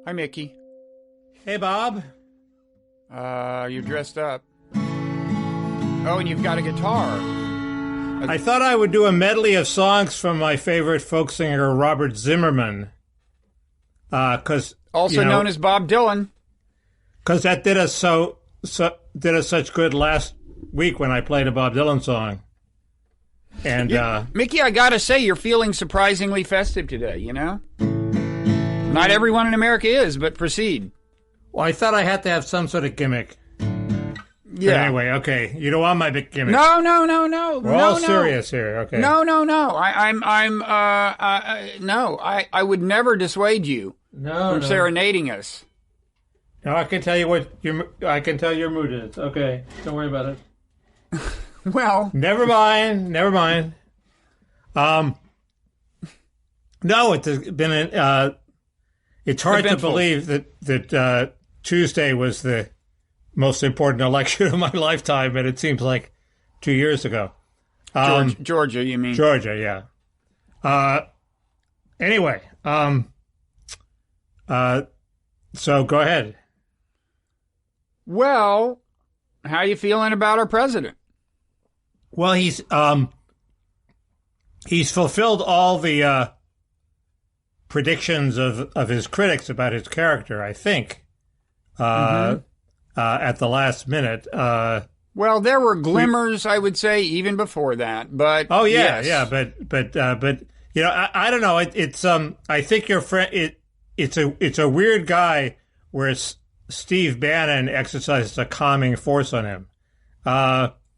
Hi, Mickey. Hey, Bob. You're dressed up. Oh, and you've got a guitar. I thought I would do a medley of songs from my favorite folk singer, Robert Zimmerman. Because also known as Bob Dylan. Because that did us such good last week when I played a Bob Dylan song. And Mickey, I gotta say, you're feeling surprisingly festive today, you know? Not everyone in America is, but proceed. Well, I thought I had to have some sort of gimmick. Yeah. But anyway, okay. You don't want my big gimmick. No. We're all serious here, okay. No. I would never dissuade you from serenading us. No, I can tell you your mood is. Okay, don't worry about it. Well, never mind. No, it's been it's hard to believe that Tuesday was the most important election of my lifetime, and it seems like 2 years ago. Georgia, you mean? Georgia, yeah. Anyway, so go ahead. Well, how you feeling about our president? Well, he's fulfilled all the predictions of his critics about his character, I think, at the last minute. Well, there were glimmers, I would say, even before that. But yes. but you know, I don't know. It's I think your friend. It's a weird guy where Steve Bannon exercises a calming force on him.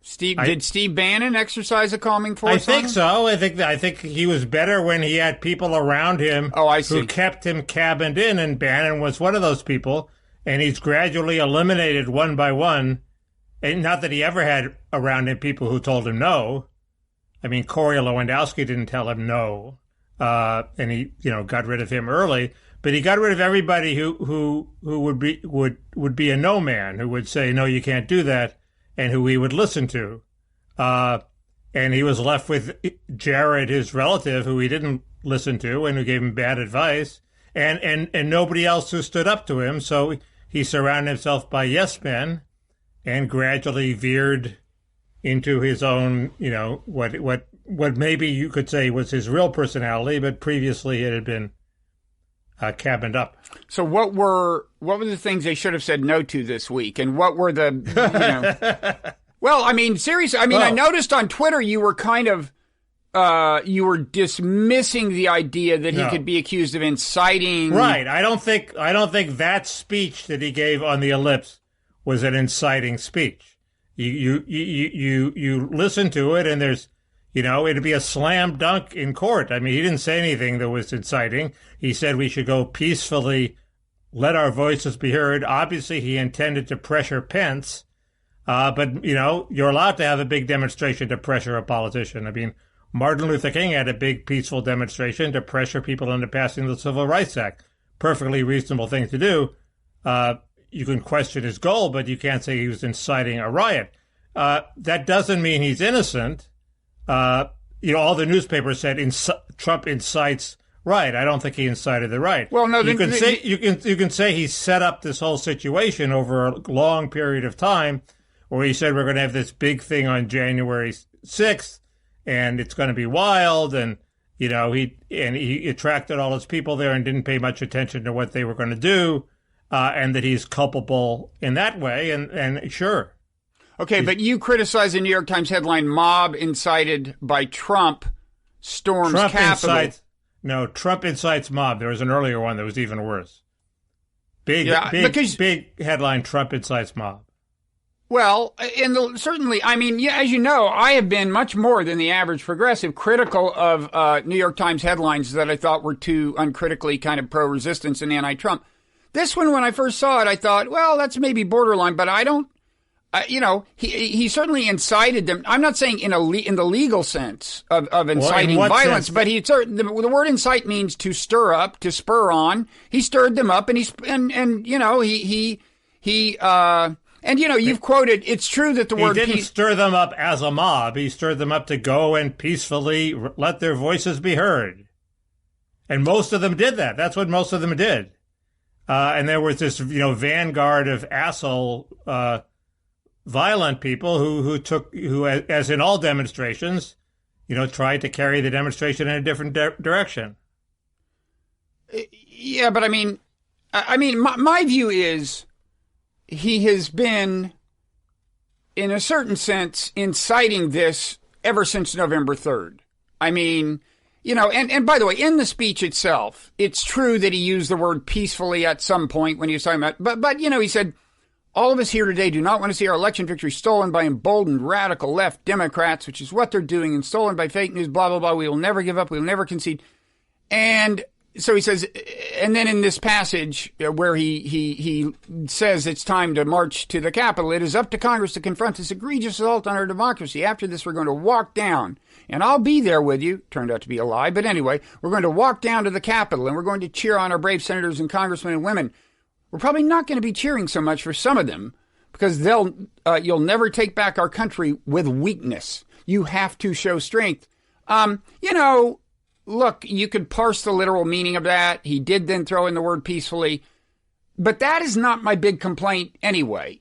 Did Steve Bannon exercise a calming force? I think so. I think he was better when he had people around him who kept him cabined in, and Bannon was one of those people, and he's gradually eliminated one by one. And not that he ever had around him people who told him no. I mean, Corey Lewandowski didn't tell him no, and he got rid of him early. But he got rid of everybody who would be a no man, who would say no, you can't do that, and who he would listen to. And he was left with Jared, his relative, who he didn't listen to and who gave him bad advice, and nobody else who stood up to him. So he surrounded himself by yes men and gradually veered into his own, what maybe you could say was his real personality, but previously it had been cabined up. So what were the things they should have said no to this week, and what were the? Well, I mean, seriously. I mean, I noticed on Twitter you were kind of you were dismissing the idea that he could be accused of inciting. Right. I don't think that speech that he gave on the ellipse was an inciting speech. You listen to it, and there's. It'd be a slam dunk in court. I mean, he didn't say anything that was inciting. He said we should go peacefully, let our voices be heard. Obviously, he intended to pressure Pence. But, you're allowed to have a big demonstration to pressure a politician. I mean, Martin Luther King had a big peaceful demonstration to pressure people into passing the Civil Rights Act. Perfectly reasonable thing to do. You can question his goal, but you can't say he was inciting a riot. That doesn't mean he's innocent. All the newspapers said Trump incites riot. I don't think he incited the riot. Well, no, you can say he set up this whole situation over a long period of time, where he said we're going to have this big thing on January 6th, and it's going to be wild, and he attracted all his people there and didn't pay much attention to what they were going to do, and that he's culpable in that way, and sure. Okay, but you criticize the New York Times headline, "Mob incited by Trump storms Capitol." Trump incites mob. There was an earlier one that was even worse. Big headline, Trump incites mob. Well, certainly, I mean, as you know, I have been much more than the average progressive critical of New York Times headlines that I thought were too uncritically kind of pro-resistance and anti-Trump. This one, when I first saw it, I thought, well, that's maybe borderline, but I don't. He certainly incited them. I'm not saying in the legal sense of inciting violence, but the word incite means to stir up, to spur on. He stirred them up, and you've quoted. It's true that the word he didn't stir them up as a mob. He stirred them up to go and peacefully let their voices be heard. And most of them did that. That's what most of them did. And there was this, vanguard of asshole, violent people who, as in all demonstrations, tried to carry the demonstration in a different direction. Yeah, but I mean, my view is he has been, in a certain sense, inciting this ever since November 3rd. I mean, and by the way, in the speech itself, it's true that he used the word peacefully at some point when he was talking about, but he said, all of us here today do not want to see our election victory stolen by emboldened radical left Democrats, which is what they're doing, and stolen by fake news, blah, blah, blah. We will never give up. We will never concede. And so he says, and then in this passage where he says it's time to march to the Capitol, it is up to Congress to confront this egregious assault on our democracy. After this, we're going to walk down, and I'll be there with you. Turned out to be a lie. But anyway, we're going to walk down to the Capitol, and we're going to cheer on our brave senators and congressmen and women. We're probably not going to be cheering so much for some of them because you'll never take back our country with weakness. You have to show strength. Look, you could parse the literal meaning of that. He did then throw in the word peacefully, but that is not my big complaint anyway.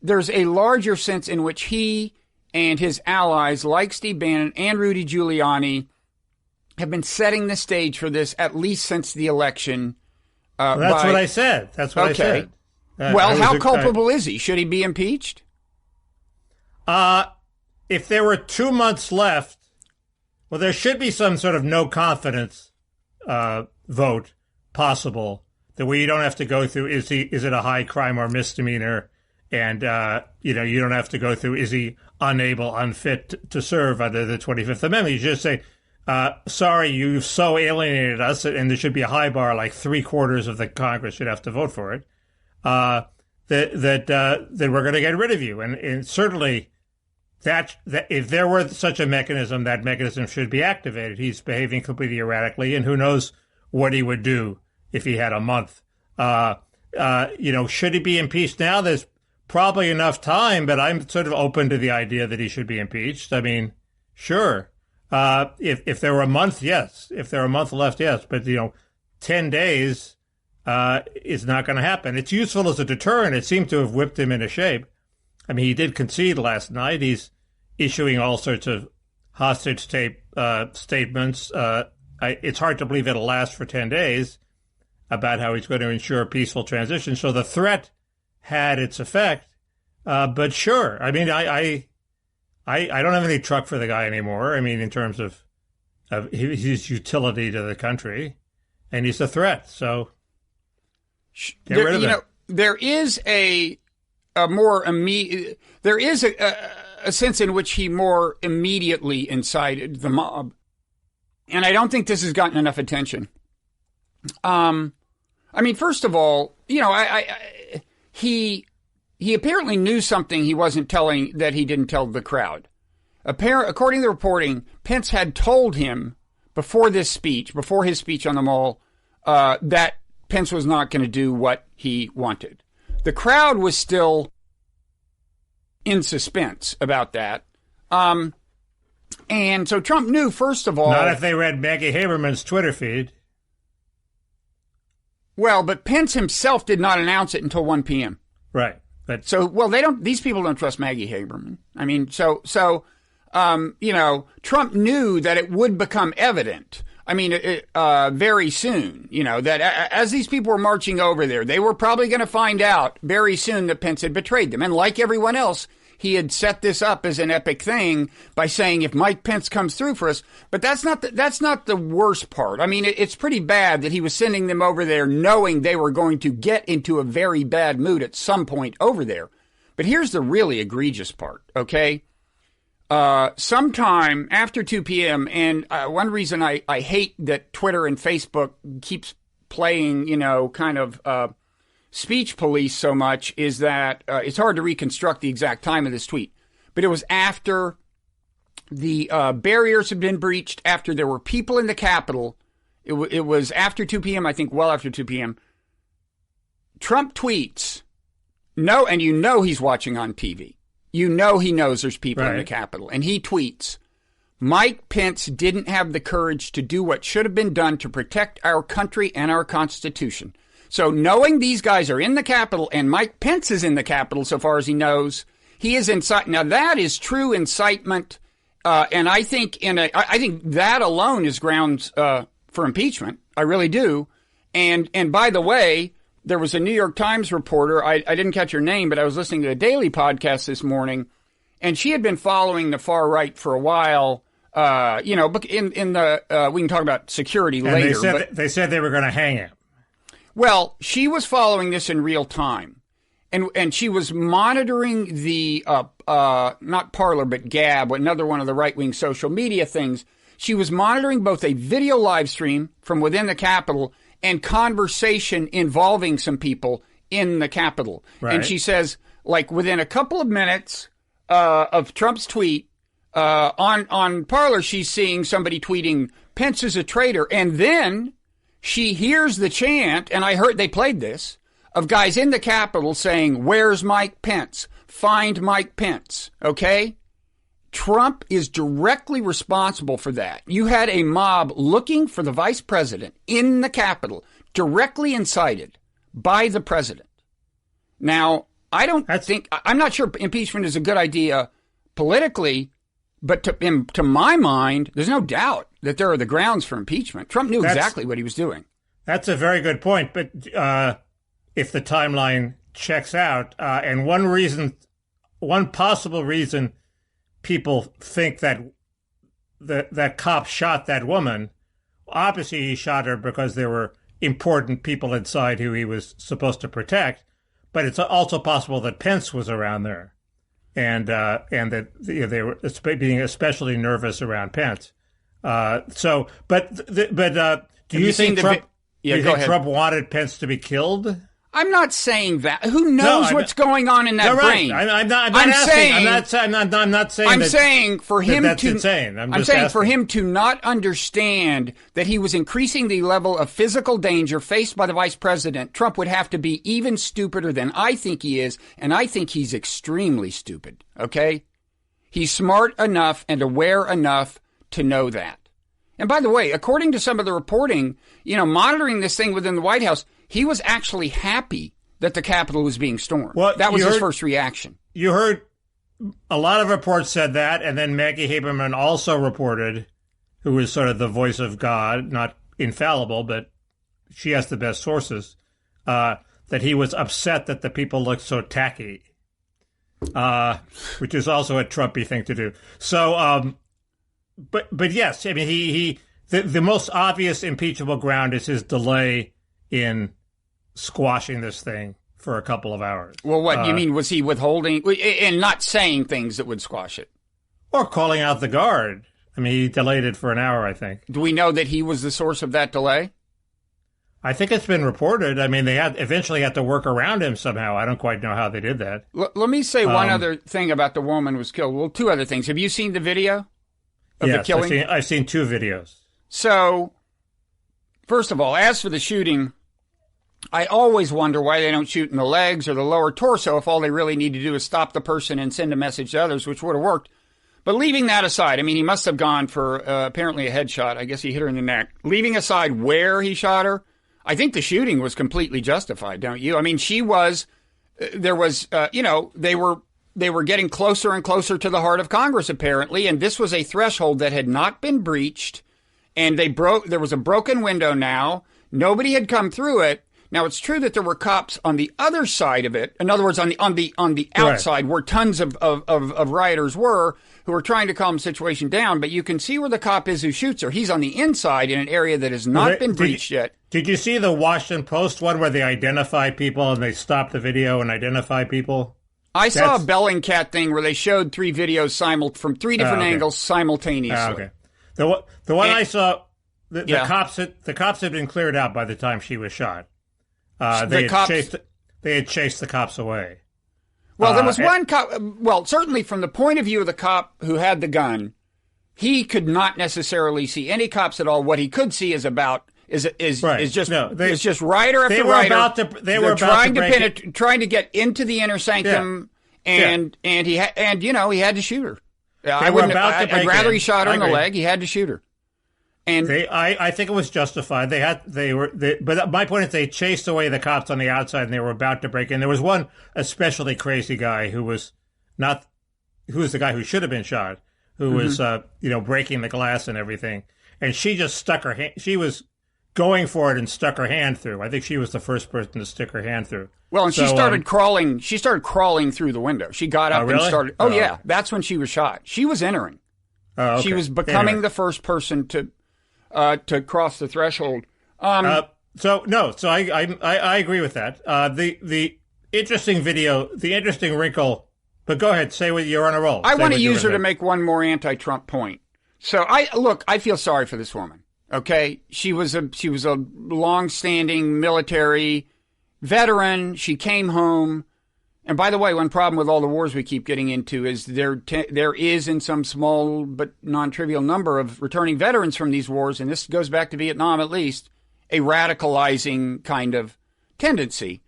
There's a larger sense in which he and his allies, like Steve Bannon and Rudy Giuliani, have been setting the stage for this at least since the election. That's what I said. That's what I said. Well, how culpable is he? Should he be impeached? If there were 2 months left, well, there should be some sort of no confidence vote possible. The way you don't have to go through is it a high crime or misdemeanor, and you don't have to go through is he unable, unfit to serve under the 25th Amendment. You just say, sorry, you've so alienated us, and there should be a high bar, like 3/4 of the Congress should have to vote for it. That we're going to get rid of you, and certainly that if there were such a mechanism, that mechanism should be activated. He's behaving completely erratically, and who knows what he would do if he had a month. Should he be impeached now? There's probably enough time, but I'm sort of open to the idea that he should be impeached. I mean, sure. If there were a month, yes. If there were a month left, yes. But 10 days is not going to happen. It's useful as a deterrent. It seemed to have whipped him into shape. I mean, he did concede last night. He's issuing all sorts of hostage tape statements. It's hard to believe it'll last for 10 days about how he's going to ensure a peaceful transition. So the threat had its effect. But sure, I mean, I don't have any truck for the guy anymore. I mean, in terms of his utility to the country, and he's a threat. So get rid of him. There is a more immediate. There is a sense in which he more immediately incited the mob, and I don't think this has gotten enough attention. I mean, first of all, he apparently knew something he wasn't telling that he didn't tell the crowd. According to the reporting, Pence had told him before his speech on the Mall, that Pence was not going to do what he wanted. The crowd was still in suspense about that. And so Trump knew, first of all... Not if they read Maggie Haberman's Twitter feed. Well, but Pence himself did not announce it until 1 p.m. Right. But these people don't trust Maggie Haberman. I mean, Trump knew that it would become evident. I mean, very soon, that as these people were marching over there, they were probably going to find out very soon that Pence had betrayed them. And like everyone else, he had set this up as an epic thing by saying, if Mike Pence comes through for us, but that's not the worst part. I mean, it's pretty bad that he was sending them over there knowing they were going to get into a very bad mood at some point over there. But here's the really egregious part, okay? Sometime after 2 p.m., and one reason I hate that Twitter and Facebook keeps playing, speech police so much is that it's hard to reconstruct the exact time of this tweet. But it was after the barriers had been breached, after there were people in the Capitol. It was after 2 p.m., I think well after 2 p.m. Trump tweets, and he's watching on TV. He knows there's people in the Capitol. And he tweets, Mike Pence didn't have the courage to do what should have been done to protect our country and our Constitution. So knowing these guys are in the Capitol and Mike Pence is in the Capitol, so far as he knows, he is inciting. Now that is true incitement, and I think I think that alone is grounds for impeachment. I really do. And by the way, there was a New York Times reporter. I didn't catch her name, but I was listening to a daily podcast this morning, and she had been following the far right for a while. You know, in the we can talk about security and later. They said they were going to hang him. Well, she was following this in real time, and she was monitoring the not Parler but Gab, another one of the right wing social media things. She was monitoring both a video live stream from within the Capitol and conversation involving some people in the Capitol. Right. And she says, like within a couple of minutes of Trump's tweet on Parler, she's seeing somebody tweeting Pence is a traitor, and then she hears the chant, and I heard they played this, of guys in the Capitol saying, "Where's Mike Pence? Find Mike Pence." Okay? Trump is directly responsible for that. You had a mob looking for the vice president in the Capitol, directly incited by the president. Now, I'm not sure impeachment is a good idea politically, but to my mind, there's no doubt that there are the grounds for impeachment. Trump knew exactly what he was doing. That's a very good point. But if the timeline checks out, and one possible reason people think that cop shot that woman, obviously he shot her because there were important people inside who he was supposed to protect. But it's also possible that Pence was around there, and that they were being especially nervous around Pence. Do you think Trump wanted Pence to be killed? I'm not saying that. Who knows what's going on in that brain? Right. I'm not saying. I'm saying for him that's to. Insane. I'm saying for him to not understand that he was increasing the level of physical danger faced by the vice president. Trump would have to be even stupider than I think he is, and I think he's extremely stupid. Okay, he's smart enough and aware enough to know that. And by the way, according to some of the reporting, monitoring this thing within the White House, he was actually happy that the Capitol was being stormed. Well, that was his first reaction. You heard a lot of reports said that, and then Maggie Haberman also reported, who is sort of the voice of God, not infallible, but she has the best sources, that he was upset that the people looked so tacky, which is also a Trumpy thing to do. So, but yes, I mean, the most obvious impeachable ground is his delay in squashing this thing for a couple of hours. Well, what you mean? Was he withholding and not saying things that would squash it? Or calling out the guard. I mean, he delayed it for an hour, I think. Do we know that he was the source of that delay? I think it's been reported. I mean, they eventually had to work around him somehow. I don't quite know how they did that. Let me say one other thing about the woman who was killed. Well, two other things. Have you seen the video of the killing? I've seen two videos. So, first of all, as for the shooting, I always wonder why they don't shoot in the legs or the lower torso if all they really need to do is stop the person and send a message to others, which would have worked. But leaving that aside, I mean, he must have gone for apparently a headshot. I guess he hit her in the neck. Leaving aside where he shot her, I think the shooting was completely justified, don't you? I mean, they were getting closer and closer to the heart of Congress, apparently, and this was a threshold that had not been breached, and there was a broken window now. Nobody had come through it. Now, it's true that there were cops on the other side of it. In other words, on the outside, right, where tons of rioters were who were trying to calm the situation down. But you can see where the cop is who shoots her. He's on the inside in an area that has not been breached yet. Did you see the Washington Post one where they identify people and they stop the video and identify people? I saw a Bellingcat thing where they showed three videos from three different angles simultaneously. Okay. The one I saw, the cops had been cleared out by the time she was shot. They had chased the cops away. Well, there was one cop. Well, certainly from the point of view of the cop who had the gun, he could not necessarily see any cops at all. What he could see is just rider after rider. They were trying to get into the inner sanctum, and he had to shoot her. I'd rather he shot her in the leg. He had to shoot her. And I think it was justified. But my point is they chased away the cops on the outside and they were about to break in. There was one especially crazy guy who was the guy who should have been shot, who was breaking the glass and everything. And she just stuck her hand. She was going for it and stuck her hand through. I think she was the first person to stick her hand through. Well, and she started crawling. She started crawling through the window. She got up and started. Oh, yeah, that's when she was shot. She was entering. Oh, okay. She was becoming the first person to cross the threshold. So I agree with that. The interesting video, the interesting wrinkle. But go ahead, say what you're on a roll. I want to use her to make one more anti-Trump point. So I feel sorry for this woman. Okay, she was a long-standing military veteran. She came home, and by the way, one problem with all the wars we keep getting into is there is in some small but non-trivial number of returning veterans from these wars, and this goes back to Vietnam at least, a radicalizing kind of tendency.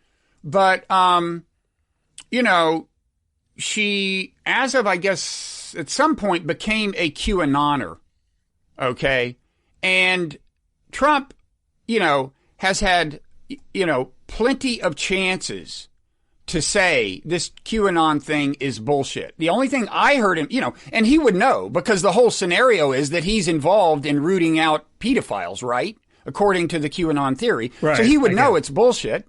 But she, as of I guess at some point, became a QAnoner. Okay. And Trump, has had, plenty of chances to say this QAnon thing is bullshit. The only thing I heard him, and he would know because the whole scenario is that he's involved in rooting out pedophiles, right? According to the QAnon theory. Right. So he would know it's bullshit.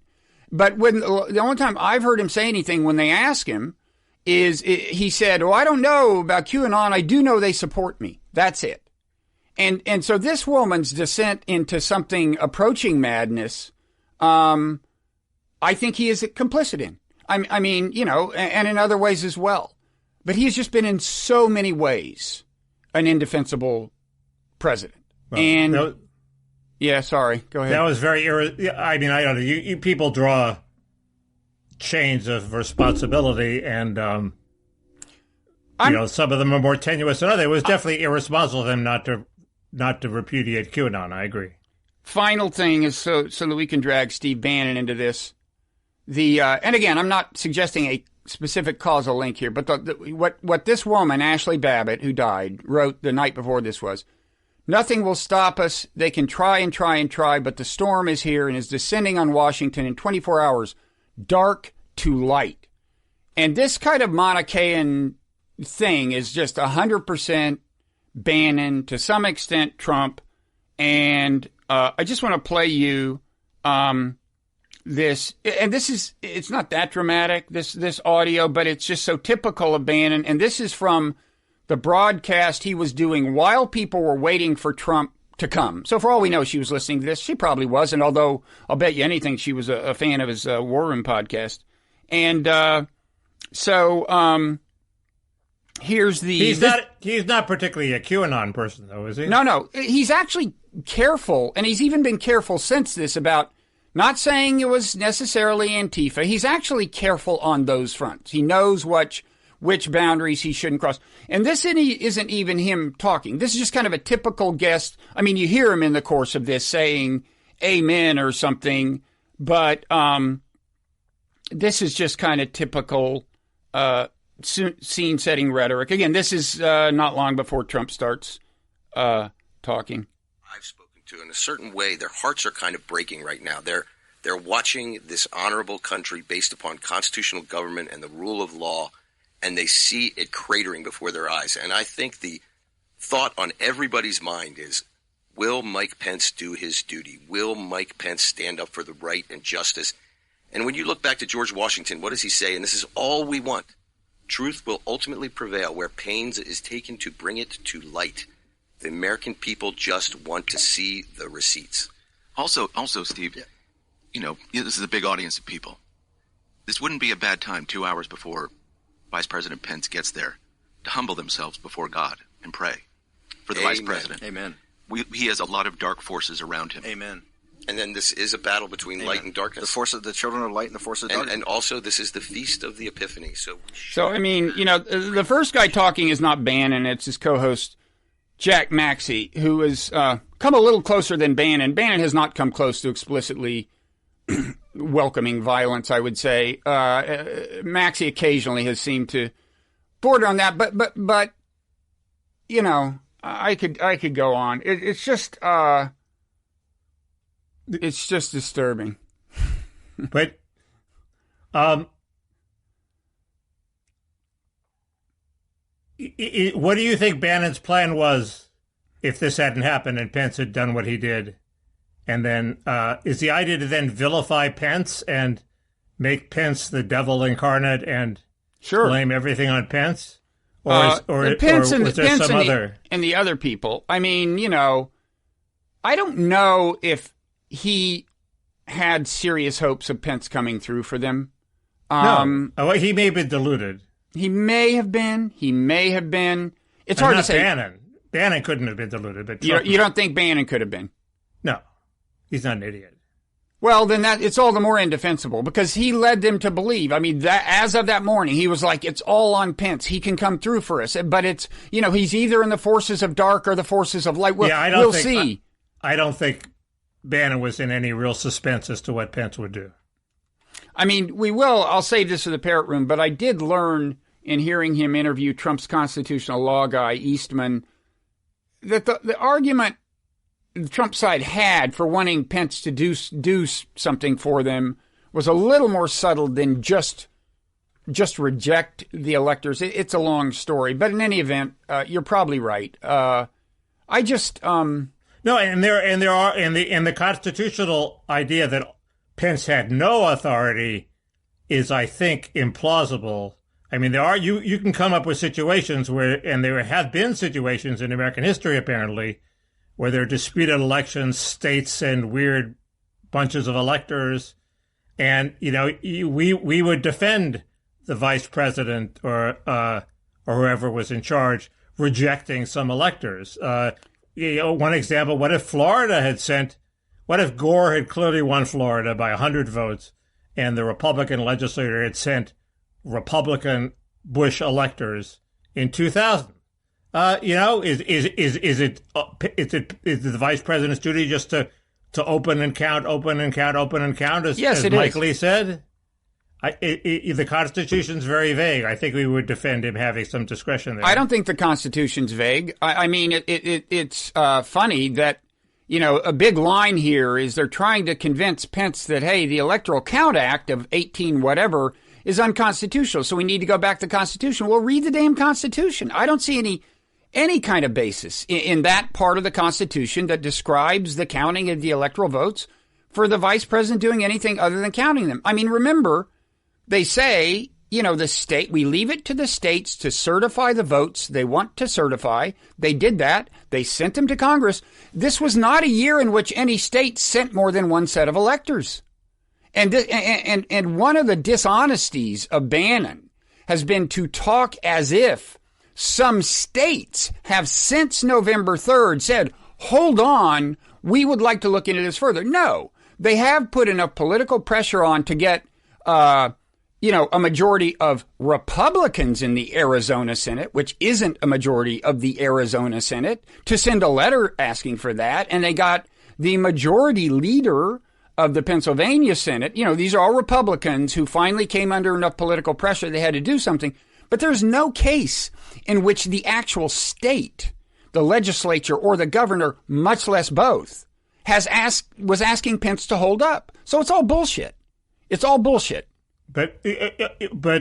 But the only time I've heard him say anything when they ask him he said, I don't know about QAnon. I do know they support me. That's it. And so this woman's descent into something approaching madness, I think he is complicit in. I mean, and in other ways as well. But he has just been in so many ways an indefensible president. Well, yeah, sorry. Go ahead. That was very, I don't know. You people draw chains of responsibility and, some of them are more tenuous than others. It was definitely irresponsible of him not to repudiate QAnon. I agree. Final thing is so that we can drag Steve Bannon into this. And again, I'm not suggesting a specific causal link here, but what this woman, Ashley Babbitt, who died, wrote the night before this was, nothing will stop us. They can try and try and try, but the storm is here and is descending on Washington in 24 hours, dark to light. And this kind of Manichaean thing is just 100% Bannon, to some extent Trump, and I just want to play you this, and it's not that dramatic, this audio, but it's just so typical of Bannon, and this is from the broadcast he was doing while people were waiting for Trump to come. So for all we know, she was listening to this. She probably wasn't, although I'll bet you anything she was a fan of his War Room podcast. And here's the... He's not particularly a QAnon person, though, is he? No. He's actually careful, and he's even been careful since this about not saying it was necessarily Antifa. He's actually careful on those fronts. He knows which boundaries he shouldn't cross. And this isn't even him talking. This is just kind of a typical guest. I mean, you hear him in the course of this saying amen or something, but this is just kind of typical scene-setting rhetoric. Again, this is not long before Trump starts talking. I've spoken to in a certain way, their hearts are kind of breaking right now. They're watching this honorable country based upon constitutional government and the rule of law, and they see it cratering before their eyes. And I think the thought on everybody's mind is, will Mike Pence do his duty? Will Mike Pence stand up for the right and justice? And when you look back to George Washington, what does he say? And this is all we want. Truth will ultimately prevail where pains is taken to bring it to light. The American people just want to see the receipts. Also, Steve, this is a big audience of people. This wouldn't be a bad time 2 hours before Vice President Pence gets there to humble themselves before God and pray for the Vice President. Amen. He has a lot of dark forces around him. Amen. And then this is a battle between light and darkness. The force of the children of light and the force of darkness. And also, this is the feast of the Epiphany. So I mean, the first guy talking is not Bannon. It's his co-host, Jack Maxey, who has come a little closer than Bannon. Bannon has not come close to explicitly welcoming violence, I would say. Maxey occasionally has seemed to border on that. But you know, I could go on. It's just disturbing. But what do you think Bannon's plan was if this hadn't happened and Pence had done what he did? And then is the idea to then vilify Pence and make Pence the devil incarnate and blame everything on Pence? Or was there some other? And the other people. I mean, you know, I don't know if he had serious hopes of Pence coming through for them. No. He may have been deluded. He may have been. It's hard to say. Bannon. Bannon couldn't have been deluded. But you don't think Bannon could have been? No. He's not an idiot. Well, then it's all the more indefensible because he led them to believe. I mean, that as of that morning, he was like, it's all on Pence. He can come through for us. But it's, you know, he's either in the forces of dark or the forces of light. We'll see. I don't think Bannon was in any real suspense as to what Pence would do. I mean, I'll save this for the Parrot Room, but I did learn in hearing him interview Trump's constitutional law guy, Eastman, that the argument the Trump side had for wanting Pence to do something for them was a little more subtle than just reject the electors. It's a long story, but in any event, you're probably right. No, and the constitutional idea that Pence had no authority is, I think, implausible. I mean, you can come up with situations where, and there have been situations in American history apparently, where there are disputed elections, states send weird bunches of electors, and you know we would defend the vice president or whoever was in charge rejecting some electors. One example: what if Gore had clearly won Florida by 100 votes, and the Republican legislator had sent Republican Bush electors in 2000? Is it the vice president's duty just to open and count, as Mike Lee said? The Constitution's very vague. I think we would defend him having some discretion there. I don't think the Constitution's vague. I mean, it's funny that, you know, a big line here is they're trying to convince Pence that, hey, the Electoral Count Act of 18 whatever is unconstitutional, so we need to go back to the Constitution. Well, read the damn Constitution. I don't see any kind of basis in that part of the Constitution that describes the counting of the electoral votes for the vice president doing anything other than counting them. I mean, remember, they say, you know, we leave it to the states to certify the votes they want to certify. They did that. They sent them to Congress. This was not a year in which any state sent more than one set of electors. And one of the dishonesties of Bannon has been to talk as if some states have since November 3rd said, hold on, we would like to look into this further. No, they have put enough political pressure on to get, a majority of Republicans in the Arizona Senate, which isn't a majority of the Arizona Senate, to send a letter asking for that. And they got the majority leader of the Pennsylvania Senate. You know, these are all Republicans who finally came under enough political pressure they had to do something. But there's no case in which the actual state, the legislature, or the governor, much less both, was asking Pence to hold up. So it's all bullshit. It's all bullshit. But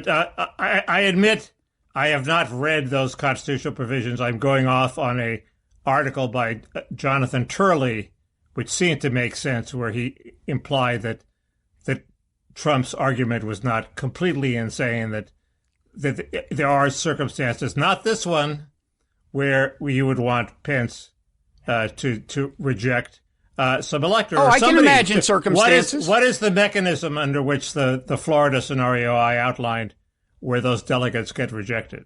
I admit I have not read those constitutional provisions. I'm going off on an article by Jonathan Turley, which seemed to make sense, where he implied that Trump's argument was not completely insane, that there are circumstances, not this one, where you would want Pence to reject some electors. Oh, I can imagine circumstances. What is the mechanism under which the Florida scenario I outlined, where those delegates get rejected?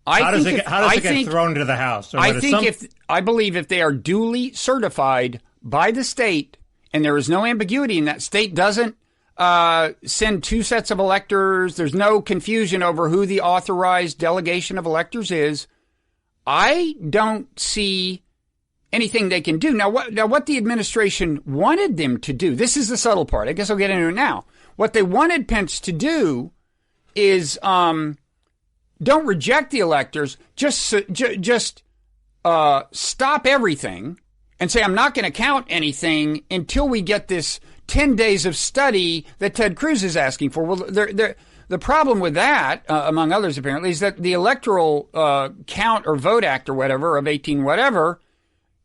How does it get thrown to the House? I believe if they are duly certified by the state, and there is no ambiguity in that state doesn't send two sets of electors, there's no confusion over who the authorized delegation of electors is, I don't see anything they can do. Now what the administration wanted them to do, this is the subtle part, I guess I'll get into it now. What they wanted Pence to do is don't reject the electors. Just stop everything and say, I'm not going to count anything until we get this 10 days of study that Ted Cruz is asking for. Well, the problem with that, among others apparently, is that the Electoral Count or Vote Act or whatever of 18 whatever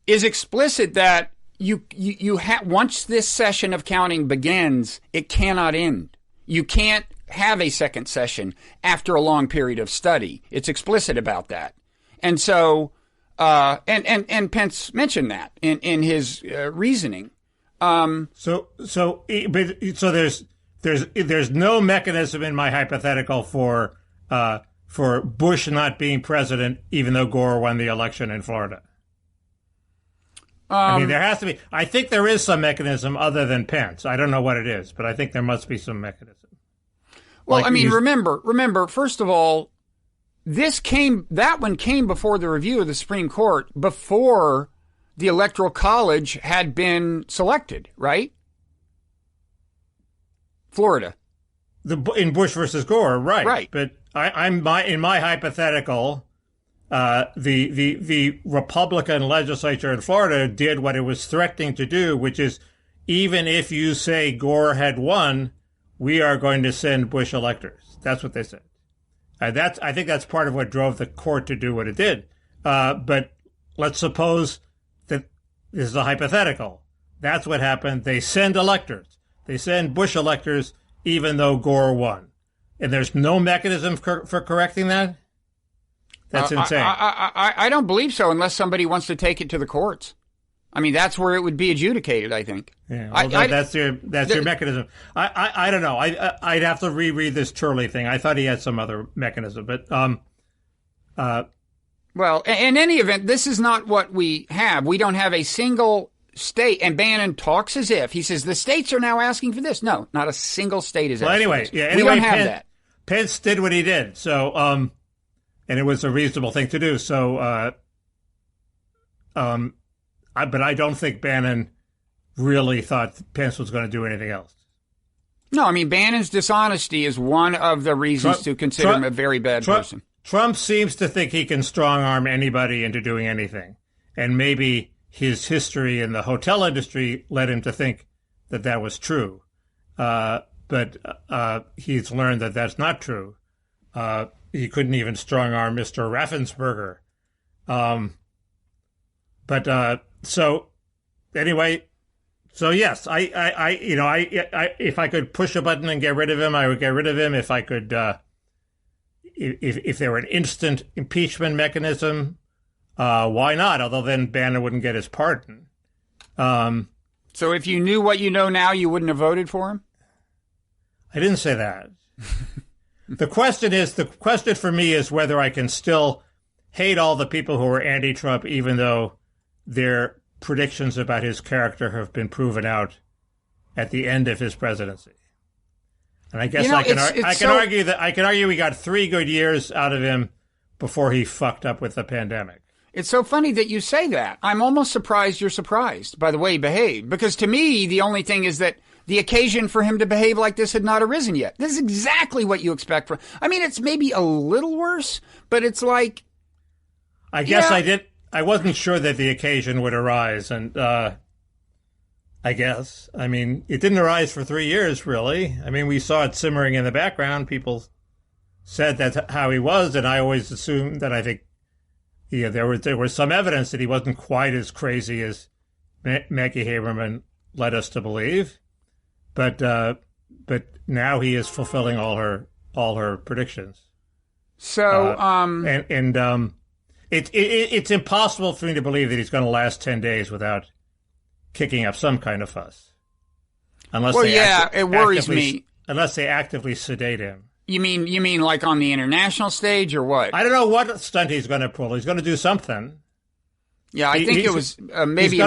is explicit that once this session of counting begins, it cannot end. You can't have a second session after a long period of study. It's explicit about that. And so, and Pence mentioned that in his reasoning. So there's no mechanism in my hypothetical for Bush not being president, even though Gore won the election in Florida. I mean, there has to be. I think there is some mechanism other than Pence. I don't know what it is, but I think there must be some mechanism. Well, I mean, remember, first of all, that one came before the review of the Supreme Court, before the Electoral College had been selected, right? Florida. In Bush versus Gore, right? Right. But in my hypothetical, the Republican legislature in Florida did what it was threatening to do, which is, even if you say Gore had won, we are going to send Bush electors. That's what they said. I think that's part of what drove the court to do what it did. But let's suppose that this is a hypothetical. That's what happened. They send electors. They send Bush electors, even though Gore won. And there's no mechanism for correcting that? That's insane. I don't believe so, unless somebody wants to take it to the courts. I mean, that's where it would be adjudicated, I think. Yeah, well, that's your mechanism. I don't know. I'd have to reread this Turley thing. I thought he had some other mechanism, but well, in any event, this is not what we have. We don't have a single state, and Bannon talks as if he says the states are now asking for this. No, not a single state is asking for this. We don't have that. Pence did what he did, so and it was a reasonable thing to do. So, but I don't think Bannon really thought Pence was going to do anything else. No, I mean, Bannon's dishonesty is one of the reasons to consider him a very bad person. Trump seems to think he can strong-arm anybody into doing anything. And maybe his history in the hotel industry led him to think that was true. But he's learned that that's not true. He couldn't even strong-arm Mr. Raffensperger. So anyway, so yes, I if I could push a button and get rid of him, I would get rid of him. If I could, if there were an instant impeachment mechanism, why not? Although then Bannon wouldn't get his pardon. So if you knew what you know now, you wouldn't have voted for him? I didn't say that. The question for me is whether I can still hate all the people who are anti-Trump, even though their predictions about his character have been proven out at the end of his presidency. And I guess I can argue we got 3 good years out of him before he fucked up with the pandemic. It's so funny that you say that. I'm almost surprised you're surprised by the way he behaved, because to me, the only thing is that the occasion for him to behave like this had not arisen yet. This is exactly what you expect from. I mean, it's maybe a little worse, but it's like. I guess I wasn't sure that the occasion would arise, and I guess. I mean, it didn't arise for 3 years, really. I mean, we saw it simmering in the background. People said that's how he was, and I always assumed that I think there was some evidence that he wasn't quite as crazy as Maggie Haberman led us to believe. But now he is fulfilling all her predictions. So it's impossible for me to believe that he's going to last 10 days without kicking up some kind of fuss. It worries me. Unless they actively sedate him. You mean like on the international stage or what? I don't know what stunt he's going to pull. He's going to do something. Yeah, I think it was maybe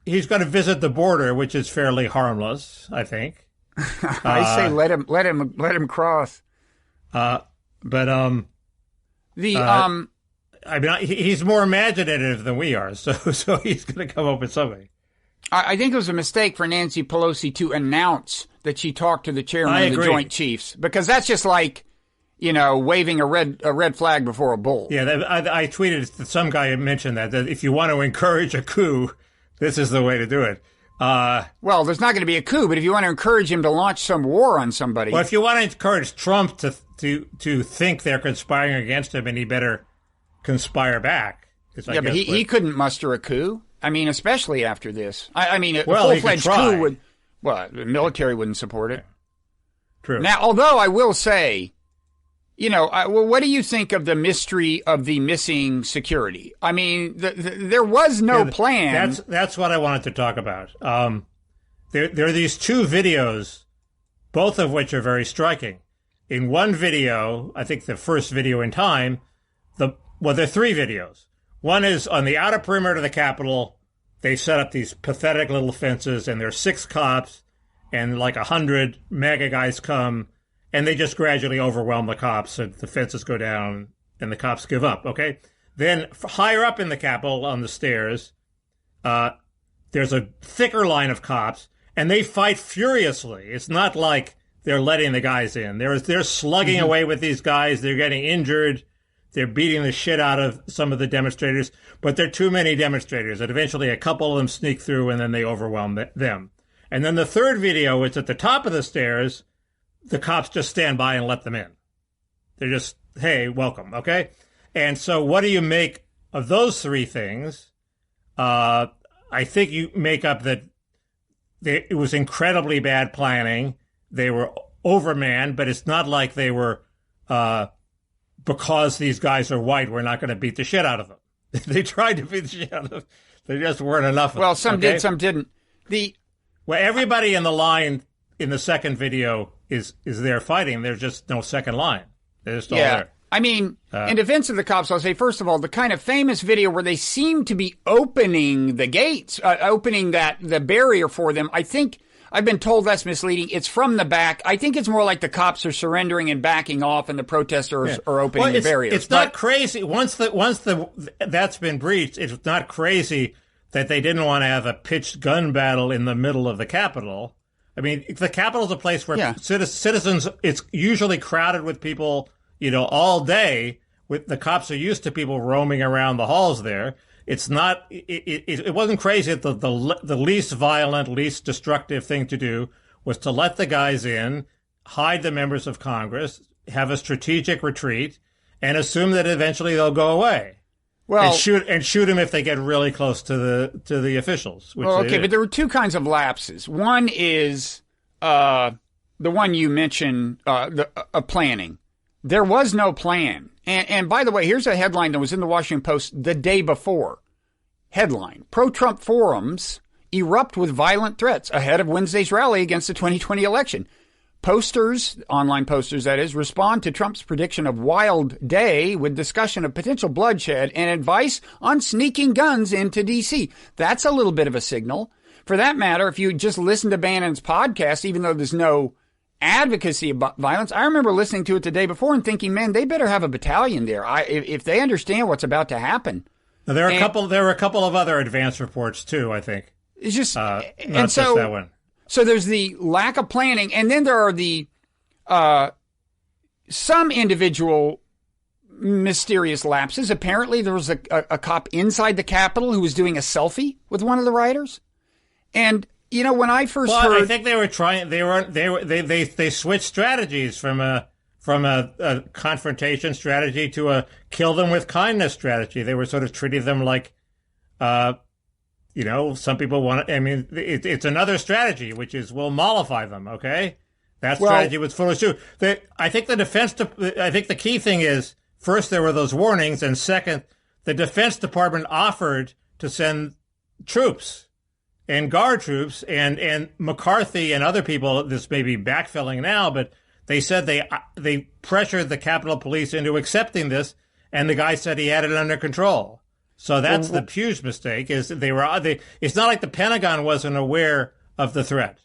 he's going to visit the border, which is fairly harmless, I think. I say let him cross. I mean, he's more imaginative than we are, so he's going to come up with something. I think it was a mistake for Nancy Pelosi to announce that she talked to the chairman of the Joint Chiefs, because that's just like, waving a red flag before a bull. Yeah, I tweeted, some guy mentioned that if you want to encourage a coup, this is the way to do it. Well, there's not going to be a coup, but if you want to encourage him to launch some war on somebody. Well, if you want to encourage Trump to think they're conspiring against him, and he better conspire back. Yeah, but he couldn't muster a coup. I mean, especially after this. I mean, a full-fledged coup would. Well, the military wouldn't support it. True. Now, although I will say, what do you think of the mystery of the missing security? I mean, there was no plan. That's what I wanted to talk about. There are these two videos, both of which are very striking. In one video, I think the first video in time, there are three videos. One is on the outer perimeter of the Capitol. They set up these pathetic little fences, and there's 6 cops, and like 100 MAGA guys come, and they just gradually overwhelm the cops, and the fences go down, and the cops give up, okay? Then higher up in the Capitol on the stairs, there's a thicker line of cops, and they fight furiously. It's not like they're letting the guys in. They're slugging away with these guys. They're getting injured. They're beating the shit out of some of the demonstrators, but there are too many demonstrators, and eventually a couple of them sneak through, and then they overwhelm them. And then the third video, it's at the top of the stairs. The cops just stand by and let them in. They're just, hey, welcome, okay? And so what do you make of those three things? I think you make up that it was incredibly bad planning. They were overmanned, but it's not like they were... because these guys are white, we're not going to beat the shit out of them. They tried to beat the shit out of them. There just weren't enough of them. Well, some did, some didn't. Well, everybody in the line in the second video is there fighting. There's just no second line. They're just all there. I mean, in defense of the cops, I'll say, first of all, the kind of famous video where they seem to be opening the gates, opening the barrier for them, I think... I've been told that's misleading. It's from the back. I think it's more like the cops are surrendering and backing off, and the protesters are opening the barriers. It's not crazy. Once that's been breached, it's not crazy that they didn't want to have a pitched gun battle in the middle of the Capitol. I mean, the Capitol is a place where citizens. It's usually crowded with people, all day. The cops are used to people roaming around the halls there. It's not. It wasn't crazy. The least violent, least destructive thing to do was to let the guys in, hide the members of Congress, have a strategic retreat, and assume that eventually they'll go away. Well, and shoot them if they get really close to the officials. But there were two kinds of lapses. One is the one you mentioned, planning. There was no plan. And by the way, here's a headline that was in the Washington Post the day before. Headline: Pro-Trump forums erupt with violent threats ahead of Wednesday's rally against the 2020 election. Posters, online posters that is, respond to Trump's prediction of wild day with discussion of potential bloodshed and advice on sneaking guns into D.C. That's a little bit of a signal. For that matter, if you just listen to Bannon's podcast, even though there's no advocacy of violence, I remember listening to it the day before and thinking, man, they better have a battalion there. If they understand what's about to happen. Now, there were a couple of other advance reports too, I think. It's just just that one. So there's the lack of planning, and then there are the some individual mysterious lapses. Apparently, there was a cop inside the Capitol who was doing a selfie with one of the rioters, and when I first heard, I think they were trying. They switched strategies from a confrontation strategy to a kill them with kindness strategy. They were sort of treating them like, some people want. I mean, it's another strategy, which is we'll mollify them. Okay, that strategy was foolish too. I think the key thing is, first there were those warnings, and second, the Defense Department offered to send troops. And guard troops and McCarthy and other people, this may be backfilling now, but they said they pressured the Capitol Police into accepting this, and the guy said he had it under control. So that's the huge mistake. Is it's not like the Pentagon wasn't aware of the threat.